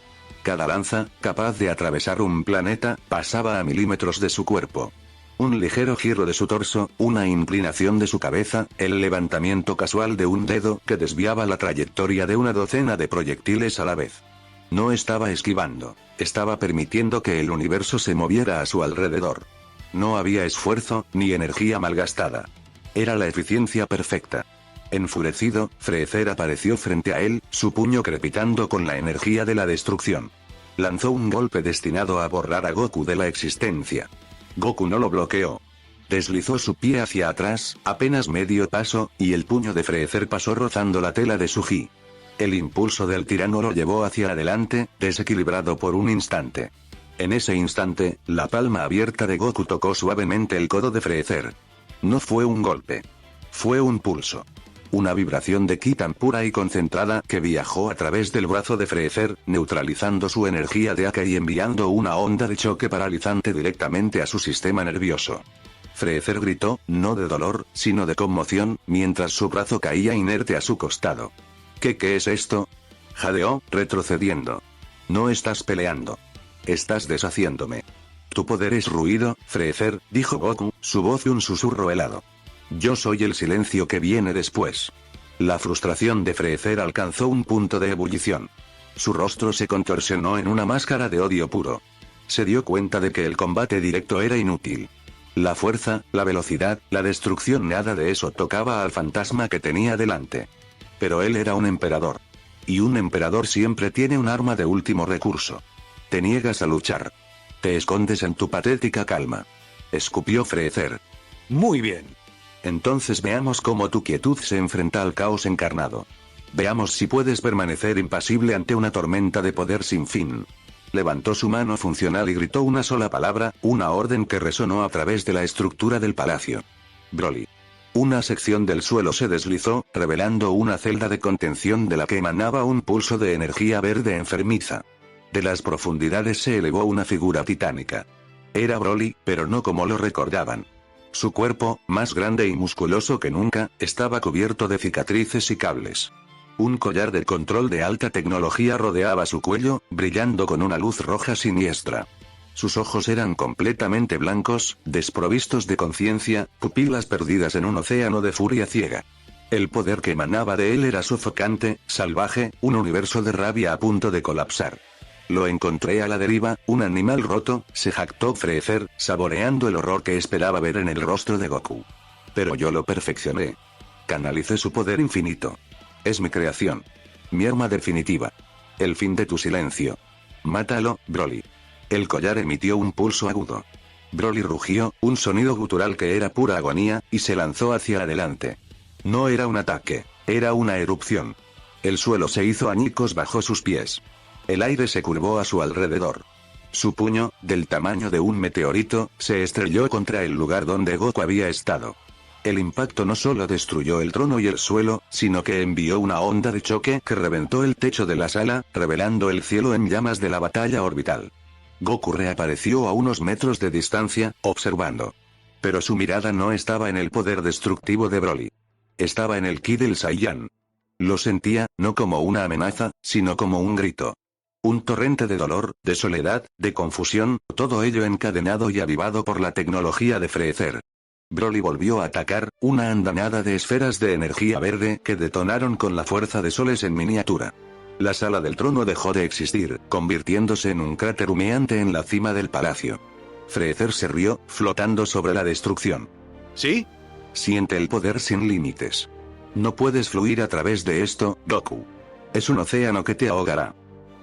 [SPEAKER 1] Cada lanza, capaz de atravesar un planeta, pasaba a milímetros de su cuerpo. Un ligero giro de su torso, una inclinación de su cabeza, el levantamiento casual de un dedo que desviaba la trayectoria de una docena de proyectiles a la vez. No estaba esquivando, estaba permitiendo que el universo se moviera a su alrededor. No había esfuerzo, ni energía malgastada. Era la eficiencia perfecta. Enfurecido, Freezer apareció frente a él, su puño crepitando con la energía de la destrucción. Lanzó un golpe destinado a borrar a Goku de la existencia. Goku no lo bloqueó. Deslizó su pie hacia atrás, apenas medio paso, y el puño de Freezer pasó rozando la tela de su gi. El impulso del tirano lo llevó hacia adelante, desequilibrado por un instante. En ese instante, la palma abierta de Goku tocó suavemente el codo de Freezer. No fue un golpe. Fue un pulso. Una vibración de ki tan pura y concentrada que viajó a través del brazo de Freezer, neutralizando su energía de Akai y enviando una onda de choque paralizante directamente a su sistema nervioso. Freezer gritó, no de dolor, sino de conmoción, mientras su brazo caía inerte a su costado. ¿Qué es esto? Jadeó, retrocediendo. No estás peleando. Estás deshaciéndome. Tu poder es ruido, Freezer, dijo Goku, su voz un susurro helado. Yo soy el silencio que viene después. La frustración de Freezer alcanzó un punto de ebullición. Su rostro se contorsionó en una máscara de odio puro. Se dio cuenta de que el combate directo era inútil. La fuerza, la velocidad, la destrucción, nada de eso tocaba al fantasma que tenía delante. Pero él era un emperador. Y un emperador siempre tiene un arma de último recurso. Te niegas a luchar. Te escondes en tu patética calma. Escupió Freezer. Muy bien. Entonces veamos cómo tu quietud se enfrenta al caos encarnado. Veamos si puedes permanecer impasible ante una tormenta de poder sin fin. Levantó su mano funcional y gritó una sola palabra, una orden que resonó a través de la estructura del palacio. Broly. Una sección del suelo se deslizó, revelando una celda de contención de la que emanaba un pulso de energía verde enfermiza. De las profundidades se elevó una figura titánica. Era Broly, pero no como lo recordaban. Su cuerpo, más grande y musculoso que nunca, estaba cubierto de cicatrices y cables. Un collar de control de alta tecnología rodeaba su cuello, brillando con una luz roja siniestra. Sus ojos eran completamente blancos, desprovistos de conciencia, pupilas perdidas en un océano de furia ciega. El poder que emanaba de él era sofocante, salvaje, un universo de rabia a punto de colapsar. Lo encontré a la deriva, un animal roto, se jactó Freezer, saboreando el horror que esperaba ver en el rostro de Goku. Pero yo lo perfeccioné. Canalicé su poder infinito. Es mi creación. Mi arma definitiva. El fin de tu silencio. Mátalo, Broly. El collar emitió un pulso agudo. Broly rugió, un sonido gutural que era pura agonía, y se lanzó hacia adelante. No era un ataque, era una erupción. El suelo se hizo añicos bajo sus pies. El aire se curvó a su alrededor. Su puño, del tamaño de un meteorito, se estrelló contra el lugar donde Goku había estado. El impacto no solo destruyó el trono y el suelo, sino que envió una onda de choque que reventó el techo de la sala, revelando el cielo en llamas de la batalla orbital. Goku reapareció a unos metros de distancia, observando. Pero su mirada no estaba en el poder destructivo de Broly. Estaba en el ki del Saiyan. Lo sentía, no como una amenaza, sino como un grito. Un torrente de dolor, de soledad, de confusión, todo ello encadenado y avivado por la tecnología de Freezer. Broly volvió a atacar, una andanada de esferas de energía verde que detonaron con la fuerza de soles en miniatura. La sala del trono dejó de existir, convirtiéndose en un cráter humeante en la cima del palacio. Freezer se rió, flotando sobre la destrucción.
[SPEAKER 2] ¿Sí?
[SPEAKER 1] Siente el poder sin límites. No puedes fluir a través de esto, Goku. Es un océano que te ahogará.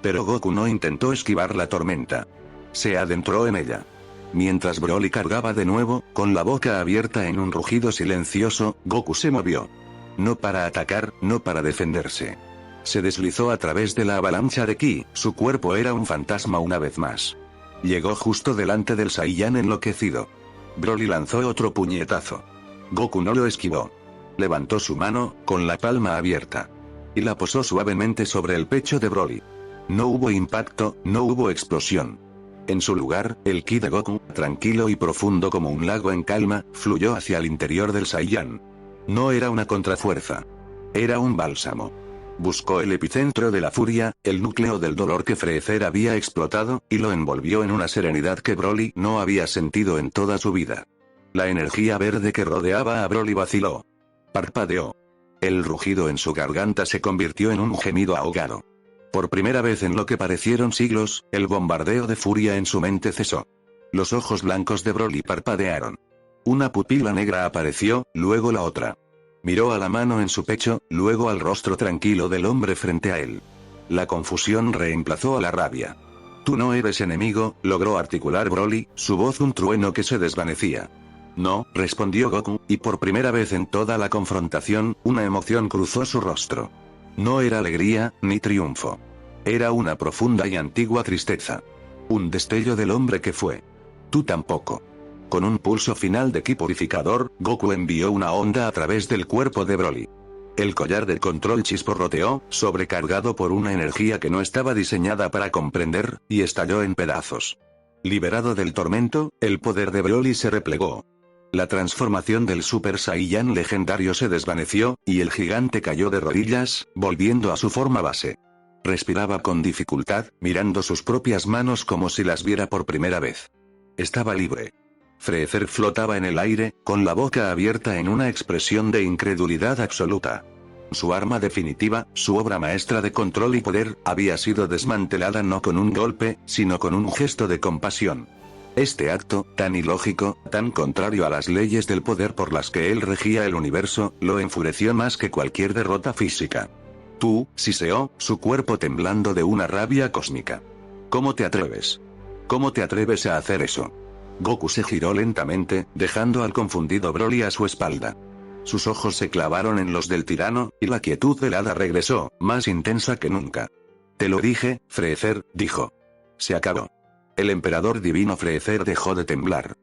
[SPEAKER 1] Pero Goku no intentó esquivar la tormenta. Se adentró en ella. Mientras Broly cargaba de nuevo, con la boca abierta en un rugido silencioso, Goku se movió. No para atacar, no para defenderse. Se deslizó a través de la avalancha de ki, su cuerpo era un fantasma una vez más. Llegó justo delante del Saiyan enloquecido. Broly lanzó otro puñetazo. Goku no lo esquivó. Levantó su mano, con la palma abierta. Y la posó suavemente sobre el pecho de Broly. No hubo impacto, no hubo explosión. En su lugar, el ki de Goku, tranquilo y profundo como un lago en calma, fluyó hacia el interior del Saiyan. No era una contrafuerza. Era un bálsamo. Buscó el epicentro de la furia, el núcleo del dolor que Freezer había explotado, y lo envolvió en una serenidad que Broly no había sentido en toda su vida. La energía verde que rodeaba a Broly vaciló. Parpadeó. El rugido en su garganta se convirtió en un gemido ahogado. Por primera vez en lo que parecieron siglos, el bombardeo de furia en su mente cesó. Los ojos blancos de Broly parpadearon. Una pupila negra apareció, luego la otra. Miró a la mano en su pecho, luego al rostro tranquilo del hombre frente a él. La confusión reemplazó a la rabia. «Tú no eres enemigo», logró articular Broly, su voz un trueno que se desvanecía. «No», respondió Goku, y por primera vez en toda la confrontación, una emoción cruzó su rostro. No era alegría, ni triunfo. Era una profunda y antigua tristeza. Un destello del hombre que fue. Tú tampoco. Con un pulso final de ki purificador, Goku envió una onda a través del cuerpo de Broly. El collar del control chisporroteó, sobrecargado por una energía que no estaba diseñada para comprender, y estalló en pedazos. Liberado del tormento, el poder de Broly se replegó. La transformación del Super Saiyan legendario se desvaneció, y el gigante cayó de rodillas, volviendo a su forma base. Respiraba con dificultad, mirando sus propias manos como si las viera por primera vez. Estaba libre. Freezer flotaba en el aire, con la boca abierta en una expresión de incredulidad absoluta. Su arma definitiva, su obra maestra de control y poder, había sido desmantelada no con un golpe, sino con un gesto de compasión. Este acto, tan ilógico, tan contrario a las leyes del poder por las que él regía el universo, lo enfureció más que cualquier derrota física. «Tú», siseó, su cuerpo temblando de una rabia cósmica. «¿Cómo te atreves? ¿Cómo te atreves a hacer eso?» Goku se giró lentamente, dejando al confundido Broly a su espalda. Sus ojos se clavaron en los del tirano, y la quietud velada regresó, más intensa que nunca. «Te lo dije, Freezer», dijo. Se acabó. El emperador divino Freezer dejó de temblar.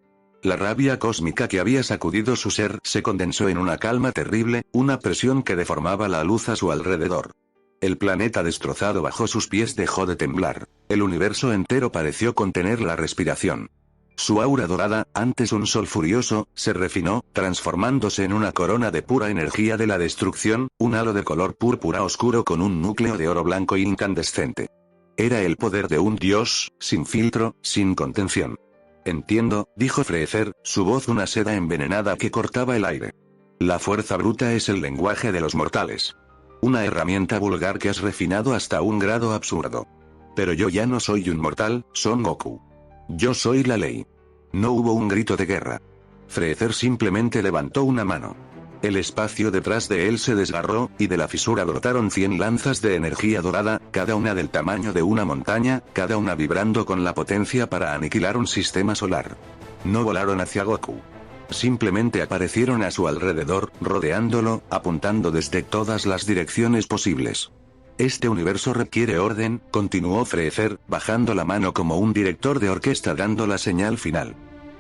[SPEAKER 1] La rabia cósmica que había sacudido su ser se condensó en una calma terrible, una presión que deformaba la luz a su alrededor. El planeta destrozado bajo sus pies dejó de temblar. El universo entero pareció contener la respiración. Su aura dorada, antes un sol furioso, se refinó, transformándose en una corona de pura energía de la destrucción, un halo de color púrpura oscuro con un núcleo de oro blanco incandescente. Era el poder de un dios, sin filtro, sin contención. Entiendo, dijo Freezer, su voz una seda envenenada que cortaba el aire. La fuerza bruta es el lenguaje de los mortales. Una herramienta vulgar que has refinado hasta un grado absurdo. Pero yo ya no soy un mortal, Son Goku. Yo soy la ley. No hubo un grito de guerra. Freezer simplemente levantó una mano. El espacio detrás de él se desgarró, y de la fisura brotaron 100 lanzas de energía dorada, cada una del tamaño de una montaña, cada una vibrando con la potencia para aniquilar un sistema solar. No volaron hacia Goku. Simplemente aparecieron a su alrededor, rodeándolo, apuntando desde todas las direcciones posibles. Este universo requiere orden, continuó Freezer, bajando la mano como un director de orquesta dando la señal final.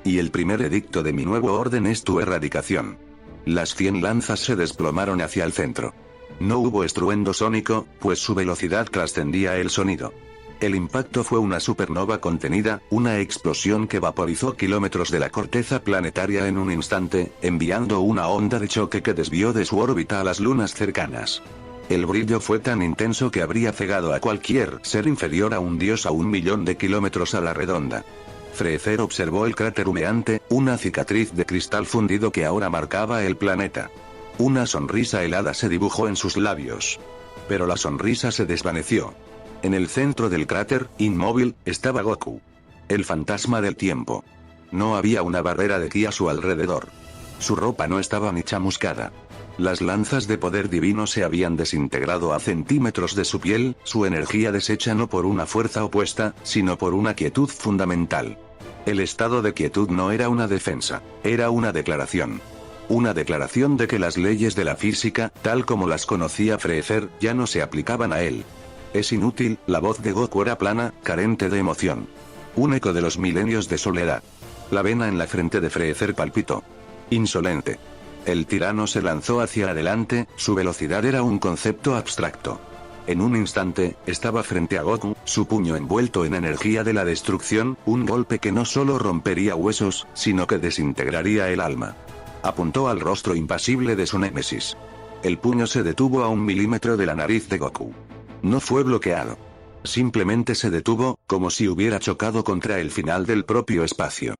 [SPEAKER 1] Y el primer edicto de mi nuevo orden es tu erradicación. Las 100 lanzas se desplomaron hacia el centro. No hubo estruendo sónico, pues su velocidad trascendía el sonido. El impacto fue una supernova contenida, una explosión que vaporizó kilómetros de la corteza planetaria en un instante, enviando una onda de choque que desvió de su órbita a las lunas cercanas. El brillo fue tan intenso que habría cegado a cualquier ser inferior a un dios a 1.000.000 de kilómetros a la redonda. Freezer observó el cráter humeante, una cicatriz de cristal fundido que ahora marcaba el planeta. Una sonrisa helada se dibujó en sus labios. Pero la sonrisa se desvaneció. En el centro del cráter, inmóvil, estaba Goku. El fantasma del tiempo. No había una barrera de ki a su alrededor. Su ropa no estaba ni chamuscada. Las lanzas de poder divino se habían desintegrado a centímetros de su piel, su energía deshecha no por una fuerza opuesta, sino por una quietud fundamental. El estado de quietud no era una defensa, era una declaración. Una declaración de que las leyes de la física, tal como las conocía Freezer, ya no se aplicaban a él. Es inútil, la voz de Goku era plana, carente de emoción. Un eco de los milenios de soledad. La vena en la frente de Freezer palpitó. Insolente. El tirano se lanzó hacia adelante, su velocidad era un concepto abstracto. En un instante, estaba frente a Goku, su puño envuelto en energía de la destrucción, un golpe que no solo rompería huesos, sino que desintegraría el alma. Apuntó al rostro impasible de su némesis. El puño se detuvo a 1 milímetro de la nariz de Goku. No fue bloqueado. Simplemente se detuvo, como si hubiera chocado contra el final del propio espacio.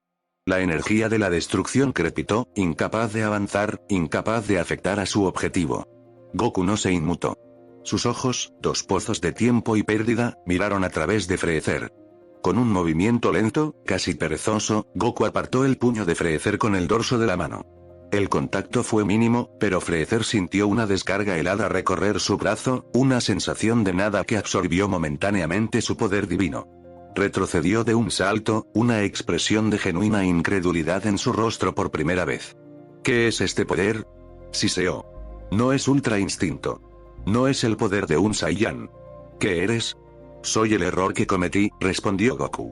[SPEAKER 1] La energía de la destrucción crepitó, incapaz de avanzar, incapaz de afectar a su objetivo. Goku no se inmutó. Sus ojos, 2 pozos de tiempo y pérdida, miraron a través de Freezer. Con un movimiento lento, casi perezoso, Goku apartó el puño de Freezer con el dorso de la mano. El contacto fue mínimo, pero Freezer sintió una descarga helada recorrer su brazo, una sensación de nada que absorbió momentáneamente su poder divino. Retrocedió de un salto, una expresión de genuina incredulidad en su rostro por primera vez. ¿Qué es este poder? Siseó. No es ultra instinto. No es el poder de un Saiyan. ¿Qué eres? Soy el error que cometí, respondió Goku.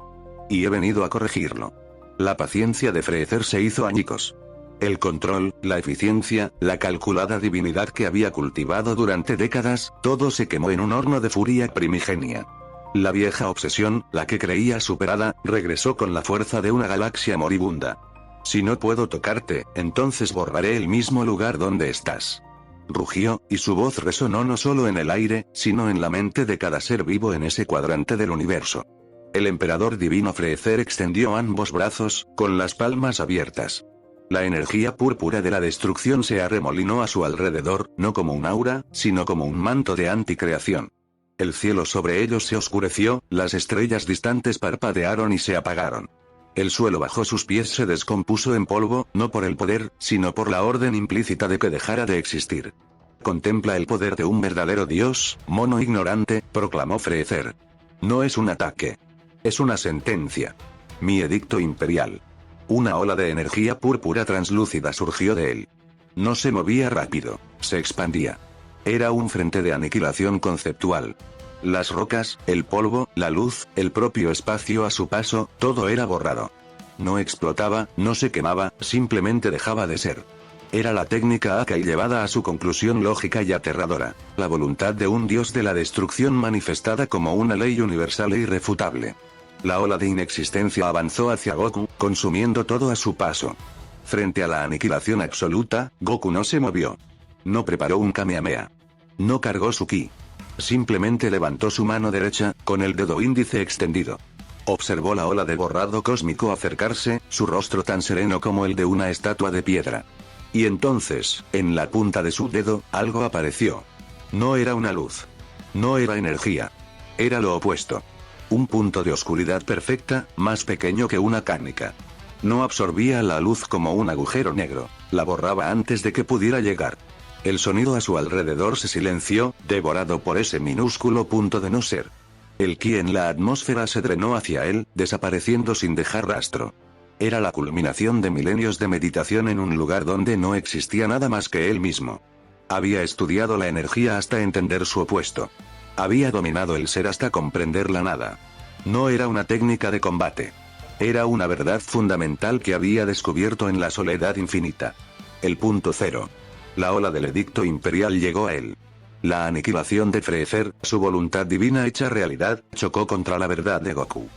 [SPEAKER 1] Y he venido a corregirlo. La paciencia de Freezer se hizo añicos. El control, la eficiencia, la calculada divinidad que había cultivado durante décadas, todo se quemó en un horno de furia primigenia. La vieja obsesión, la que creía superada, regresó con la fuerza de una galaxia moribunda. Si no puedo tocarte, entonces borraré el mismo lugar donde estás. Rugió, y su voz resonó no solo en el aire, sino en la mente de cada ser vivo en ese cuadrante del universo. El emperador divino Freezer extendió ambos brazos, con las palmas abiertas. La energía púrpura de la destrucción se arremolinó a su alrededor, no como un aura, sino como un manto de anticreación. El cielo sobre ellos se oscureció, las estrellas distantes parpadearon y se apagaron. El suelo bajo sus pies se descompuso en polvo, no por el poder, sino por la orden implícita de que dejara de existir. Contempla el poder de un verdadero dios, mono ignorante, proclamó Freezer. No es un ataque. Es una sentencia. Mi edicto imperial. Una ola de energía púrpura translúcida surgió de él. No se movía rápido, se expandía. Era un frente de aniquilación conceptual. Las rocas, el polvo, la luz, el propio espacio a su paso, todo era borrado. No explotaba, no se quemaba, simplemente dejaba de ser. Era la técnica Akai llevada a su conclusión lógica y aterradora, la voluntad de un dios de la destrucción manifestada como una ley universal e irrefutable. La ola de inexistencia avanzó hacia Goku, consumiendo todo a su paso. Frente a la aniquilación absoluta, Goku no se movió. No preparó un Kamehameha. No cargó su ki. Simplemente levantó su mano derecha, con el dedo índice extendido. Observó la ola de borrado cósmico acercarse, su rostro tan sereno como el de una estatua de piedra. Y entonces, en la punta de su dedo, algo apareció. No era una luz. No era energía. Era lo opuesto. Un punto de oscuridad perfecta, más pequeño que una cárnica. No absorbía la luz como un agujero negro, la borraba antes de que pudiera llegar. El sonido a su alrededor se silenció, devorado por ese minúsculo punto de no ser. El ki en la atmósfera se drenó hacia él, desapareciendo sin dejar rastro. Era la culminación de milenios de meditación en un lugar donde no existía nada más que él mismo. Había estudiado la energía hasta entender su opuesto. Había dominado el ser hasta comprender la nada. No era una técnica de combate. Era una verdad fundamental que había descubierto en la soledad infinita. El punto cero. La ola del edicto imperial llegó a él. La aniquilación de Freezer, su voluntad divina hecha realidad, chocó contra la verdad de Goku.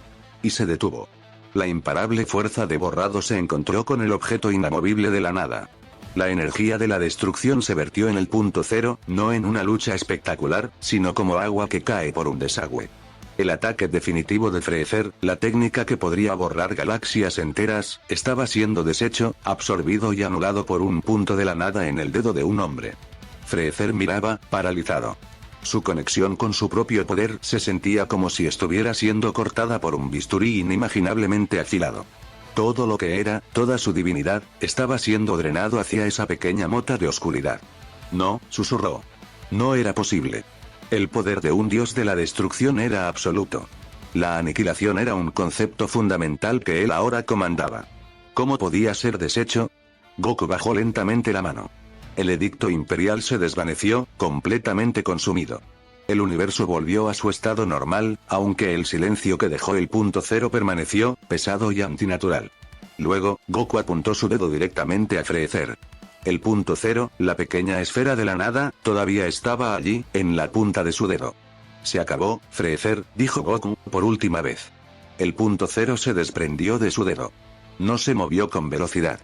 [SPEAKER 1] Y se detuvo. La imparable fuerza de borrado se encontró con el objeto inamovible de la nada. La energía de la destrucción se vertió en el punto cero, no en una lucha espectacular, sino como agua que cae por un desagüe. El ataque definitivo de Freezer, la técnica que podría borrar galaxias enteras, estaba siendo deshecho, absorbido y anulado por un punto de la nada en el dedo de un hombre. Freezer miraba, paralizado. Su conexión con su propio poder se sentía como si estuviera siendo cortada por un bisturí inimaginablemente afilado. Todo lo que era, toda su divinidad, estaba siendo drenado hacia esa pequeña mota de oscuridad. No, susurró. No era posible. El poder de un dios de la destrucción era absoluto. La aniquilación era un concepto fundamental que él ahora comandaba. ¿Cómo podía ser deshecho? Goku bajó lentamente la mano. El edicto imperial se desvaneció, completamente consumido. El universo volvió a su estado normal, aunque el silencio que dejó el punto cero permaneció, pesado y antinatural. Luego, Goku apuntó su dedo directamente a Freezer. El punto cero, la pequeña esfera de la nada, todavía estaba allí, en la punta de su dedo. Se acabó, Freezer, dijo Goku, por última vez. El punto cero se desprendió de su dedo. No se movió con velocidad.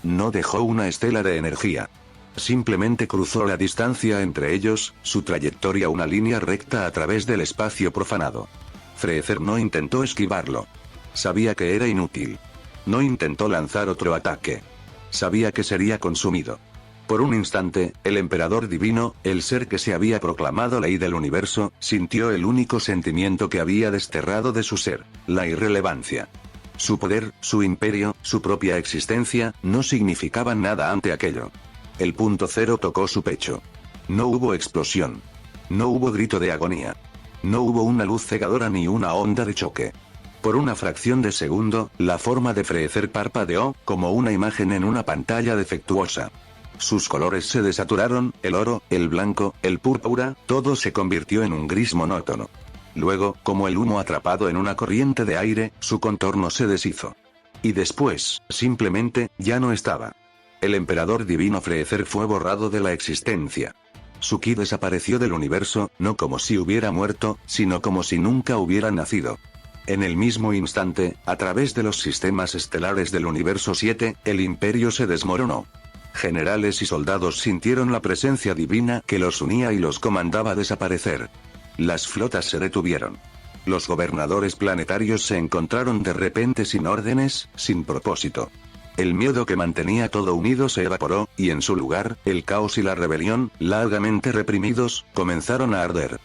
[SPEAKER 1] No dejó una estela de energía. Simplemente cruzó la distancia entre ellos, su trayectoria una línea recta a través del espacio profanado. Freezer no intentó esquivarlo. Sabía que era inútil. No intentó lanzar otro ataque. Sabía que sería consumido. Por un instante, el emperador divino, el ser que se había proclamado ley del universo, sintió el único sentimiento que había desterrado de su ser, la irrelevancia. Su poder, su imperio, su propia existencia, no significaban nada ante aquello. El punto cero tocó su pecho. No hubo explosión. No hubo grito de agonía. No hubo una luz cegadora ni una onda de choque. Por una fracción de segundo, la forma de Freezer parpadeó, como una imagen en una pantalla defectuosa. Sus colores se desaturaron, el oro, el blanco, el púrpura, todo se convirtió en un gris monótono. Luego, como el humo atrapado en una corriente de aire, su contorno se deshizo. Y después, simplemente, ya no estaba. El emperador divino Freezer fue borrado de la existencia. Su ki desapareció del universo, no como si hubiera muerto, sino como si nunca hubiera nacido. En el mismo instante, a través de los sistemas estelares del universo 7, el imperio se desmoronó. Generales y soldados sintieron la presencia divina que los unía y los comandaba desaparecer. Las flotas se detuvieron. Los gobernadores planetarios se encontraron de repente sin órdenes, sin propósito. El miedo que mantenía todo unido se evaporó, y en su lugar, el caos y la rebelión, largamente reprimidos, comenzaron a arder.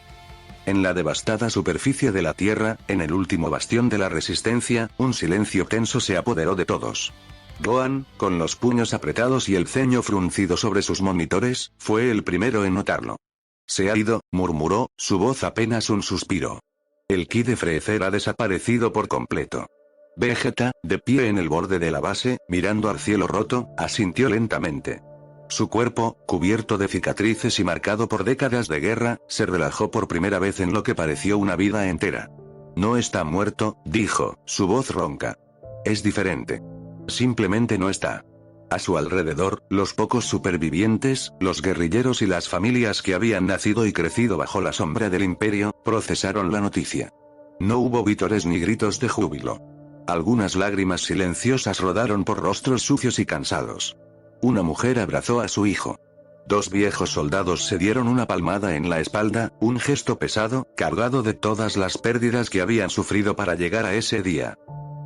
[SPEAKER 1] En la devastada superficie de la Tierra, en el último bastión de la resistencia, un silencio tenso se apoderó de todos. Gohan, con los puños apretados y el ceño fruncido sobre sus monitores, fue el primero en notarlo. Se ha ido, murmuró, su voz apenas un suspiro. El ki de Freezer ha desaparecido por completo. Vegeta, de pie en el borde de la base, mirando al cielo roto, asintió lentamente. Su cuerpo, cubierto de cicatrices y marcado por décadas de guerra, se relajó por primera vez en lo que pareció una vida entera. No está muerto, dijo, su voz ronca. Es diferente. Simplemente no está. A su alrededor, los pocos supervivientes, los guerrilleros y las familias que habían nacido y crecido bajo la sombra del imperio, procesaron la noticia. No hubo vítores ni gritos de júbilo. Algunas lágrimas silenciosas rodaron por rostros sucios y cansados. Una mujer abrazó a su hijo. Dos viejos soldados se dieron una palmada en la espalda, un gesto pesado, cargado de todas las pérdidas que habían sufrido para llegar a ese día.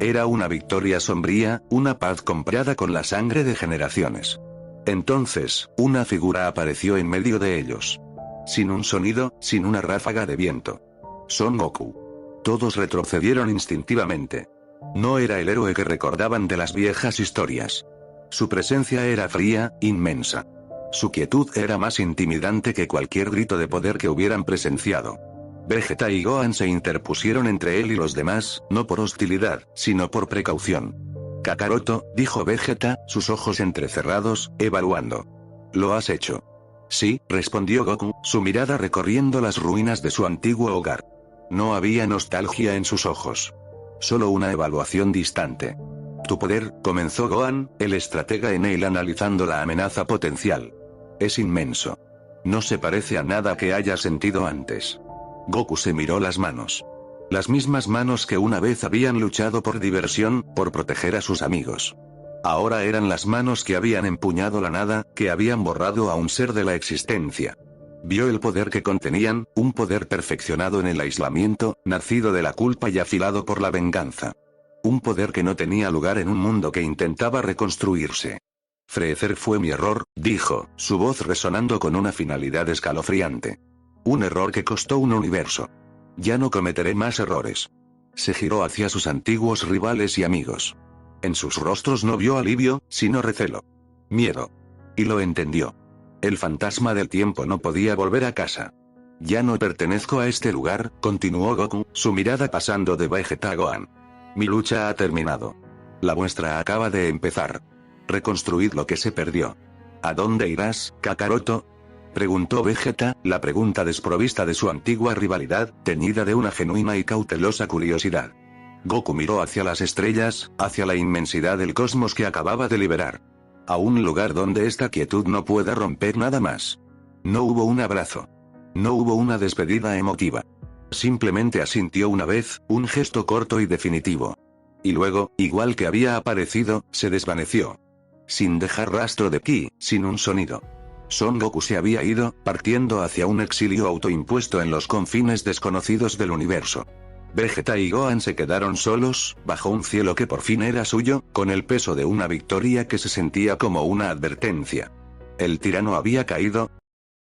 [SPEAKER 1] Era una victoria sombría, una paz comprada con la sangre de generaciones. Entonces, una figura apareció en medio de ellos. Sin un sonido, sin una ráfaga de viento. Son Goku. Todos retrocedieron instintivamente. No era el héroe que recordaban de las viejas historias. Su presencia era fría, inmensa. Su quietud era más intimidante que cualquier grito de poder que hubieran presenciado. Vegeta y Gohan se interpusieron entre él y los demás, no por hostilidad, sino por precaución. Kakaroto, dijo Vegeta, sus ojos entrecerrados, evaluando. ¿Lo has hecho? Sí, respondió Goku, su mirada recorriendo las ruinas de su antiguo hogar. No había nostalgia en sus ojos. Solo una evaluación distante. Tu poder, comenzó Gohan, el estratega Enel analizando la amenaza potencial. Es inmenso. No se parece a nada que haya sentido antes. Goku se miró las manos. Las mismas manos que una vez habían luchado por diversión, por proteger a sus amigos. Ahora eran las manos que habían empuñado la nada, que habían borrado a un ser de la existencia. Vio el poder que contenían, un poder perfeccionado en el aislamiento, nacido de la culpa y afilado por la venganza. Un poder que no tenía lugar en un mundo que intentaba reconstruirse. Freezer fue mi error, dijo, su voz resonando con una finalidad escalofriante. Un error que costó un universo. Ya no cometeré más errores. Se giró hacia sus antiguos rivales y amigos. En sus rostros no vio alivio, sino recelo. Miedo. Y lo entendió. El fantasma del tiempo no podía volver a casa. Ya no pertenezco a este lugar, continuó Goku, su mirada pasando de Vegeta a Gohan. Mi lucha ha terminado. La vuestra acaba de empezar. Reconstruid lo que se perdió. ¿A dónde irás, Kakaroto? Preguntó Vegeta, la pregunta desprovista de su antigua rivalidad, teñida de una genuina y cautelosa curiosidad. Goku miró hacia las estrellas, hacia la inmensidad del cosmos que acababa de liberar. A un lugar donde esta quietud no pueda romper nada más. No hubo un abrazo. No hubo una despedida emotiva. Simplemente asintió una vez, un gesto corto y definitivo. Y luego, igual que había aparecido, se desvaneció. Sin dejar rastro de ki, sin un sonido. Son Goku se había ido, partiendo hacia un exilio autoimpuesto en los confines desconocidos del universo. Vegeta y Gohan se quedaron solos, bajo un cielo que por fin era suyo, con el peso de una victoria que se sentía como una advertencia. El tirano había caído,